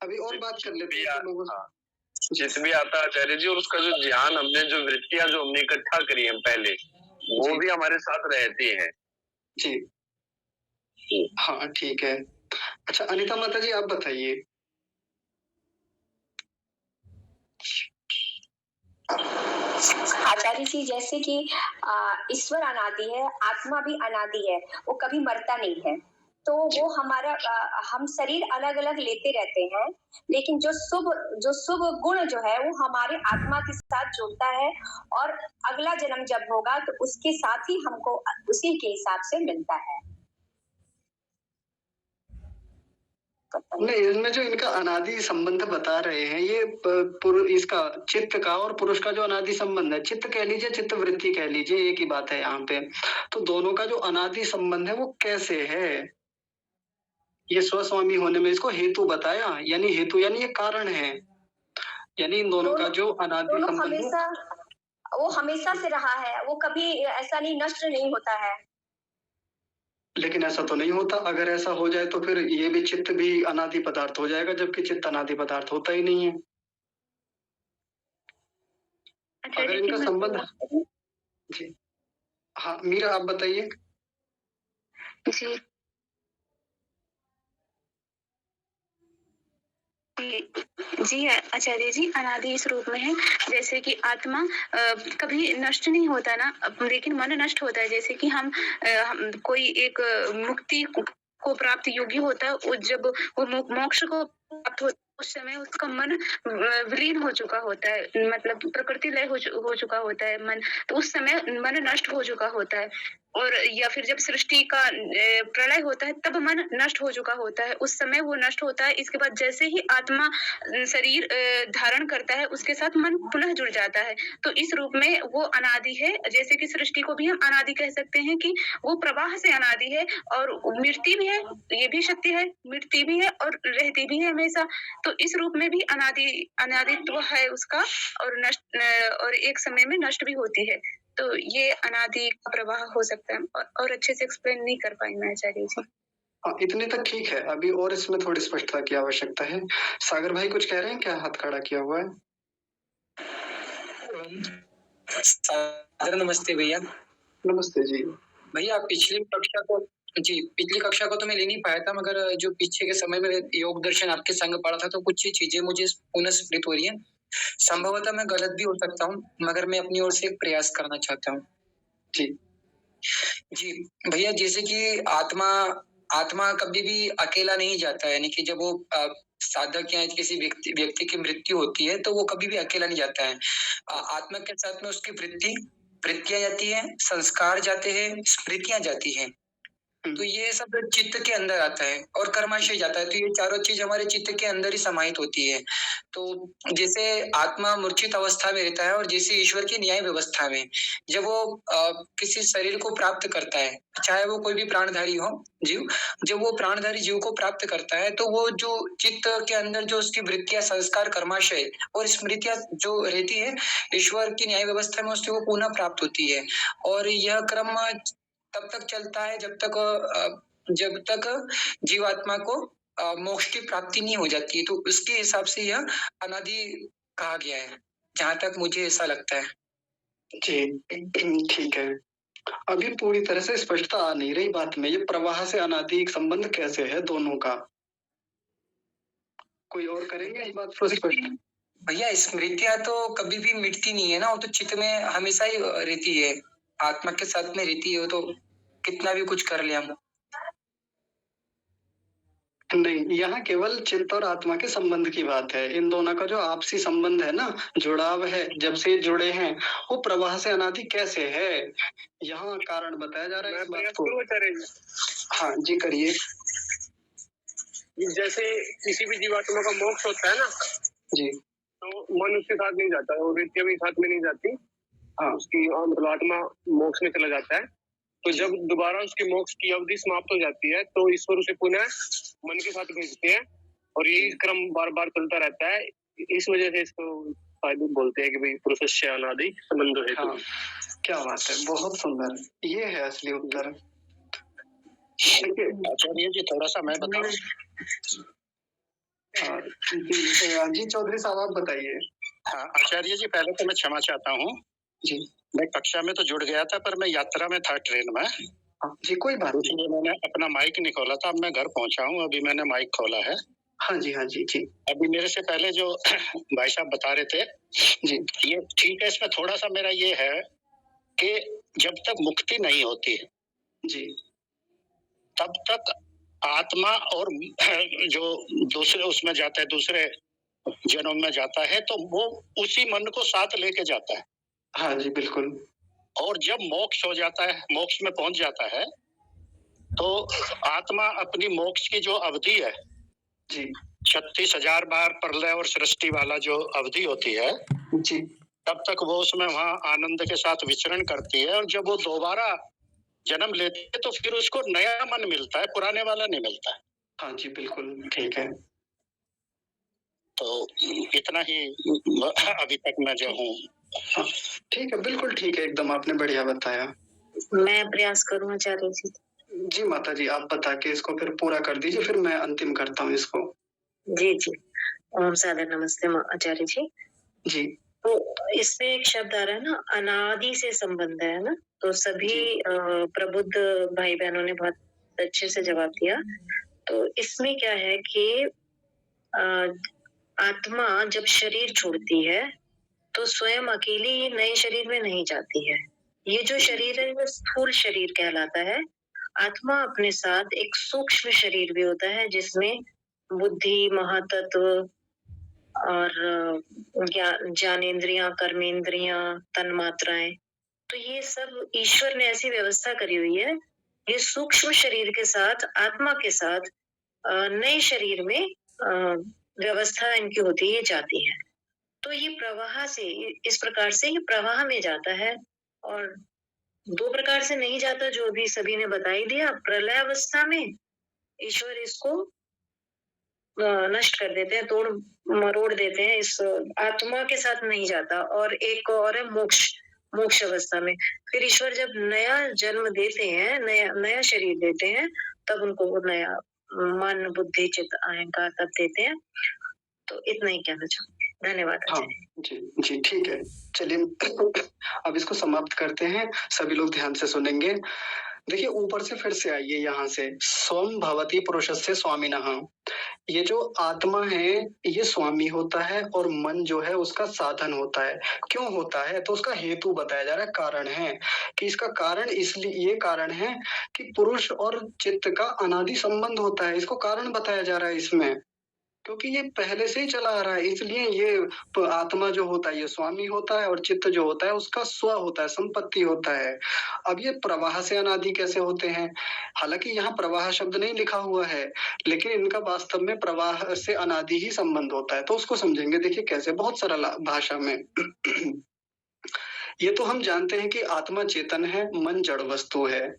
Speaker 1: अभी और बात कर लेते हैं लोगों से।
Speaker 5: चित्त भी आता है आचार्य जी, और उसका जो ध्यान हमने जो वृत्तियां जो हमने इकट्ठा करी है पहले, वो भी हमारे साथ रहती है।
Speaker 1: जी हाँ ठीक है। अच्छा अनिता माता जी आप बताइए।
Speaker 11: आचार्य जी जैसे कि ईश्वर अनादि है, आत्मा भी अनादि है, वो कभी मरता नहीं है। तो वो हमारा हम शरीर अलग अलग लेते रहते हैं, लेकिन जो शुभ गुण जो है वो हमारे आत्मा के साथ जुड़ता है, और अगला जन्म जब होगा तो उसके साथ ही हमको उसी के हिसाब से मिलता है।
Speaker 1: नहीं, इसमें जो इनका अनादि संबंध बता रहे हैं ये इसका चित्त का और पुरुष का जो अनादि संबंध है, चित्त कह लीजिए चित्त वृत्ति कह लीजिए, एक ही बात है यहाँ पे। तो दोनों का जो अनादि संबंध है वो कैसे है, ये स्वस्वामी होने में इसको हेतु बताया, यानी हेतु यानी ये कारण है, यानी इन दोनों का जो अनादि संबंध
Speaker 11: वो हमेशा से रहा है, वो कभी ऐसा नहीं नष्ट नहीं होता है।
Speaker 1: लेकिन ऐसा तो नहीं होता, अगर ऐसा हो जाए तो फिर ये भी चित्त भी अनादि पदार्थ हो जाएगा, जबकि चित्त अनादि पदार्थ होता ही नहीं है। अगर इनका संबंध जी हाँ मीरा आप बताइए।
Speaker 6: जी आचार्य जी, अनादि इस रूप में है जैसे कि आत्मा कभी नष्ट नहीं होता ना, लेकिन मन नष्ट होता है। जैसे कि हम कोई एक मुक्ति को प्राप्त योगी होता है, जब वो मोक्ष को प्राप्त होता है उस समय उसका मन विलीन हो चुका होता है, मतलब प्रकृति लय हो चुका होता है मन, तो उस समय मन नष्ट हो चुका होता है। और या फिर जब सृष्टि का प्रलय होता है तब मन नष्ट हो चुका होता है, उस समय वो नष्ट होता है। इसके बाद जैसे ही आत्मा शरीर धारण करता है उसके साथ मन पुनः जुड़ जाता है, तो इस रूप में वो अनादि है। जैसे कि सृष्टि को भी हम अनादि कह सकते हैं कि वो प्रवाह से अनादि है, और मिटती भी है, ये भी शक्ति है, मिटती भी है और रहती भी है हमेशा। तो इस रूप में भी अनादित्व है उसका, और नष्ट और एक समय में नष्ट भी होती है। तो ये अनादि का प्रवाह हो सकता है, और अच्छे से एक्सप्लेन नहीं कर पाई मैं आचार्य जी।
Speaker 1: इतने तक ठीक है, अभी और इसमें थोड़ी स्पष्टता की आवश्यकता है। सागर भाई कुछ कह रहे हैं क्या, हाथ खड़ा किया हुआ है?
Speaker 10: नमस्ते भैया।
Speaker 1: नमस्ते जी।
Speaker 10: भैया पिछली कक्षा को तो मैं ले नहीं पाया था, मगर जो पीछे के समय में योग दर्शन आपके संग पढ़ा था तो कुछ चीजें मुझे पुनः स्मृत हो रही है। संभवतः मैं गलत भी हो सकता हूँ, मगर मैं अपनी ओर से एक प्रयास करना चाहता हूँ। जी भैया, जैसे कि आत्मा कभी भी अकेला नहीं जाता है, यानी कि जब वो साधक या किसी व्यक्ति की मृत्यु होती है तो वो कभी भी अकेला नहीं जाता है। आत्मा के साथ में उसकी वृत्तियां जाती है, संस्कार जाते हैं, स्मृतियां जाती हैं, तो ये सब चित्त के अंदर आता है और कर्माशय जाता है। तो ये चारों चीज हमारे चित्त के अंदर ही समाहित होती है। तो जैसे आत्मा मूर्छित अवस्था में रहता है, और जैसे ईश्वर की न्याय व्यवस्था में जब वो किसी शरीर को प्राप्त करता है, चाहे वो कोई भी प्राणधारी हो जीव, जब वो प्राणधारी जीव को प्राप्त करता है तो वो जो चित्त के अंदर जो उसकी वृत्तियां, संस्कार, कर्माशय और स्मृतियां जो रहती है, ईश्वर की न्याय व्यवस्था में उससे वो पुनः प्राप्त होती है। और यह क्रम तब तक चलता है जब तक जीवात्मा को मोक्ष की प्राप्ति नहीं हो जाती है। तो उसके हिसाब से यह अनादि कहा गया है, जहां तक मुझे ऐसा लगता है।
Speaker 1: जी ठीक है, अभी पूरी तरह से स्पष्टता आ नहीं रही बात में, ये प्रवाह से अनादि संबंध कैसे है दोनों का, कोई और करेंगे इस बात को स्पष्ट?
Speaker 10: भैया स्मृतियां तो कभी भी मिटती नहीं है ना, वो तो चित्त में हमेशा ही रहती है, आत्मा के साथ में रहती है, वो तो कितना भी कुछ कर ले हम।
Speaker 1: नहीं, यहाँ केवल चित्त और आत्मा के संबंध की बात है। इन दोनों का जो आपसी संबंध है ना, जुड़ाव है, जब से जुड़े हैं, वो प्रवाह से अनादि कैसे है, यहाँ कारण बताया जा रहा है इस बात को। हाँ जी करिए।
Speaker 12: जैसे किसी भी जीवात्मा का मोक्ष होता है ना
Speaker 1: जी,
Speaker 12: तो मन उसके साथ नहीं जाता, वो वृत्तियां भी साथ में नहीं जाती। हाँ, उसकी मतलब आत्मा मोक्ष में चला जाता है। तो जब दोबारा उसकी मोक्ष की अवधि समाप्त हो जाती है तो ईश्वर उसे पुनः मन के साथ भेजते हैं, और यही क्रम बार बार चलता रहता है। इस वजह से इसको बोलते हैं कि भाई पुरुषस्य अनादि संबंधो हेतु।
Speaker 1: हाँ, क्या बात है, बहुत सुंदर, ये है असली उत्तर।
Speaker 10: आचार्य जी थोड़ा सा मैं बताऊं?
Speaker 1: जी चौधरी साहब आप बताइए।
Speaker 13: हाँ आचार्य जी, पहले तो मैं क्षमा चाहता हूँ
Speaker 1: जी।
Speaker 13: मैं कक्षा में तो जुड़ गया था, पर मैं यात्रा में था ट्रेन में।
Speaker 1: जी कोई बात नहीं।
Speaker 13: इसलिए मैंने अपना माइक नहीं खोला था। अब मैं घर पहुंचा हूँ, अभी मैंने माइक खोला है।
Speaker 1: हाँ जी, हाँ जी, जी।
Speaker 13: अभी मेरे से पहले जो भाई साहब बता रहे थे
Speaker 1: जी,
Speaker 13: ये ठीक है। इसमें थोड़ा सा मेरा ये है कि जब तक मुक्ति नहीं होती
Speaker 1: जी,
Speaker 13: तब तक आत्मा और जो दूसरे उसमें जाता है, दूसरे जन्म में जाता है, तो वो उसी मन को साथ लेके जाता है।
Speaker 1: हाँ जी, बिल्कुल।
Speaker 13: और जब मोक्ष हो जाता है, मोक्ष में पहुंच जाता है, तो आत्मा अपनी मोक्ष की जो अवधि है
Speaker 1: जी,
Speaker 13: 36,000 बार प्रलय और सृष्टि वाला जो अवधि होती है
Speaker 1: जी,
Speaker 13: तब तक वो उसमें वहां आनंद के साथ विचरण करती है। और जब वो दोबारा जन्म लेती है तो फिर उसको नया मन मिलता है, पुराने वाला नहीं मिलता है।
Speaker 1: हाँ जी, बिल्कुल ठीक है।
Speaker 13: तो इतना ही अभी तक मैं जो हूँ।
Speaker 1: हाँ, ठीक है, बिल्कुल ठीक है, एकदम आपने बढ़िया बताया।
Speaker 8: मैं प्रयास करूँ आचार्य जी।
Speaker 1: जी माता जी, आप बता के इसको फिर पूरा कर दीजिए, फिर मैं अंतिम करता हूँ इसको।
Speaker 8: जी जी। ओम सादर नमस्ते आचार्य जी।
Speaker 1: जी,
Speaker 8: तो इसमें एक शब्द आ रहा है ना, अनादि से संबंध है ना। तो सभी प्रबुद्ध भाई बहनों ने बहुत अच्छे से जवाब दिया। तो इसमें क्या है कि आत्मा जब शरीर छोड़ती है तो स्वयं अकेली नए शरीर में नहीं जाती है। ये जो शरीर है वो स्थूल शरीर कहलाता है। आत्मा अपने साथ एक सूक्ष्म शरीर भी होता है जिसमें बुद्धि, महातत्व और ज्ञानेंद्रियां, कर्मेंद्रियां, तन्मात्राएं, तो ये सब ईश्वर ने ऐसी व्यवस्था करी हुई है। ये सूक्ष्म शरीर के साथ, आत्मा के साथ नए शरीर में व्यवस्था इनकी होती है, जाती है। तो ये प्रवाह से, इस प्रकार से ये प्रवाह में जाता है। और दो प्रकार से नहीं जाता, जो अभी सभी ने बता ही दिया। प्रलय अवस्था में ईश्वर इसको नष्ट कर देते हैं, तोड़ मरोड़ देते हैं, इस आत्मा के साथ नहीं जाता। और एक और है मोक्ष अवस्था में। फिर ईश्वर जब नया जन्म देते हैं, नया शरीर देते हैं, तब उनको वो नया मन, बुद्धि, चित्त, अहंकार तब देते हैं। तो इतना ही कहना चाहूंगी। धन्यवाद।
Speaker 1: हाँ जी, जी ठीक है। चलिए अब इसको समाप्त करते हैं, सभी लोग ध्यान से सुनेंगे। देखिए ऊपर से फिर से आइए, यहाँ से स्वम भवति पुरुषस्य स्वामिनः। ये जो आत्मा है ये स्वामी होता है और मन जो है उसका साधन होता है। क्यों होता है? तो उसका हेतु बताया जा रहा है, कारण है कि इसका कारण इसलिए, ये कारण है कि पुरुष और चित्त का अनादि संबंध होता है। इसको कारण बताया जा रहा है इसमें, क्योंकि ये पहले से ही चला आ रहा है। इसलिए ये आत्मा जो होता है ये स्वामी होता है और चित्त जो होता है उसका स्व होता है, संपत्ति होता है। अब ये प्रवाह से अनादि कैसे होते हैं? हालांकि यहाँ प्रवाह शब्द नहीं लिखा हुआ है, लेकिन इनका वास्तव में प्रवाह से अनादि ही संबंध होता है। तो उसको समझेंगे। देखिए कैसे, बहुत सरल भाषा में। ये तो हम जानते हैं कि आत्मा चेतन है, मन जड़ वस्तु है,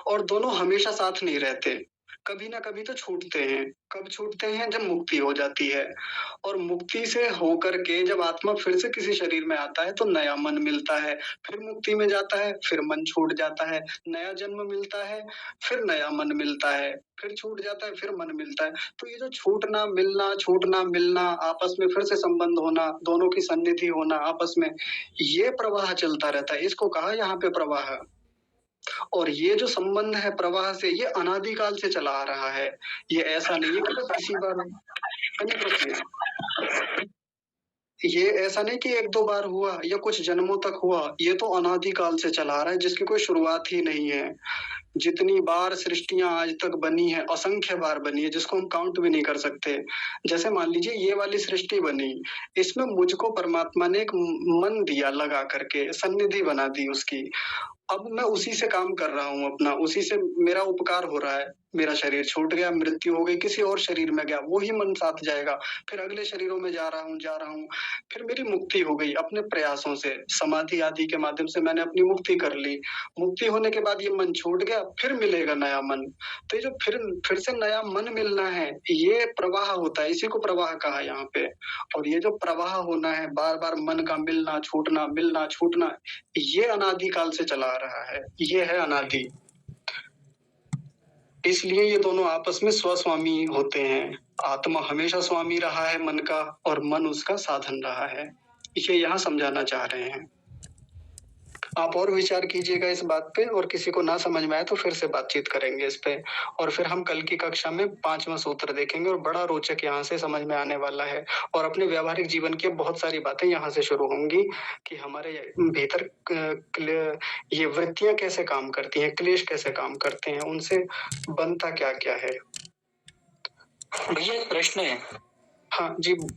Speaker 1: और दोनों हमेशा साथ नहीं रहते, कभी ना कभी तो छूटते हैं। कब छूटते हैं? जब मुक्ति हो जाती है। और मुक्ति से होकर के जब आत्मा फिर से किसी शरीर में आता है तो नया मन मिलता है, फिर मुक्ति में जाता है, फिर मन छूट जाता है, नया जन्म मिलता है, फिर नया मन मिलता है, फिर छूट जाता है, फिर मन मिलता है। तो ये जो छूटना मिलना, आपस में फिर से संबंध होना, दोनों की सन्निधि होना आपस में, ये प्रवाह चलता रहता है। इसको कहा यहाँ पे प्रवाह। और ये जो संबंध है प्रवाह से, ये अनादिकाल से चला आ रहा है। ये ऐसा नहीं है कि बस किसी बार, ये ऐसा नहीं कि एक दो बार हुआ या कुछ जन्मों तक हुआ। ये तो अनादिकाल से चला आ रहा है, जिसकी कोई शुरुआत ही नहीं है। जितनी बार सृष्टियां आज तक बनी है, असंख्य बार बनी है, जिसको हम काउंट भी नहीं कर सकते। जैसे मान लीजिए ये वाली सृष्टि बनी, इसमें मुझको परमात्मा ने एक मन दिया लगा करके, सन्निधि बना दी उसकी। अब मैं उसी से काम कर रहा हूँ अपना, उसी से मेरा उपकार हो रहा है। मेरा शरीर छूट गया, मृत्यु हो गई, किसी और शरीर में गया, वही मन साथ जाएगा। फिर अगले शरीरों में जा रहा हूँ, फिर मेरी मुक्ति हो गई अपने प्रयासों से, समाधि आदि के माध्यम से मैंने अपनी मुक्ति कर ली। मुक्ति होने के बाद ये मन छूट गया, फिर मिलेगा नया मन। तो ये जो फिर से नया मन मिलना है, ये प्रवाह होता है। इसी को प्रवाह कहा यहाँ पे। और ये जो प्रवाह होना है, बार बार मन का मिलना छूटना, ये अनादिकाल से चला आ रहा है। ये है अनादि। इसलिए ये दोनों आपस में स्वस्वामी होते हैं। आत्मा हमेशा स्वामी रहा है मन का, और मन उसका साधन रहा है। ये यहाँ समझाना चाह रहे हैं। आप और विचार कीजिएगा इस बात पे, और किसी को ना समझ में आए तो फिर से बातचीत करेंगे इस पे, और फिर हम कल की कक्षा में 5वां सूत्र देखेंगे और बड़ा रोचक यहाँ से समझ में आने वाला है। और अपने व्यावहारिक जीवन की बहुत सारी बातें यहाँ से शुरू होंगी कि हमारे भीतर ये वृत्तियां कैसे काम करती हैं, क्लेश कैसे काम करते हैं, उनसे बनता क्या क्या है।
Speaker 14: भैया एक प्रश्न है।
Speaker 1: हाँ जी,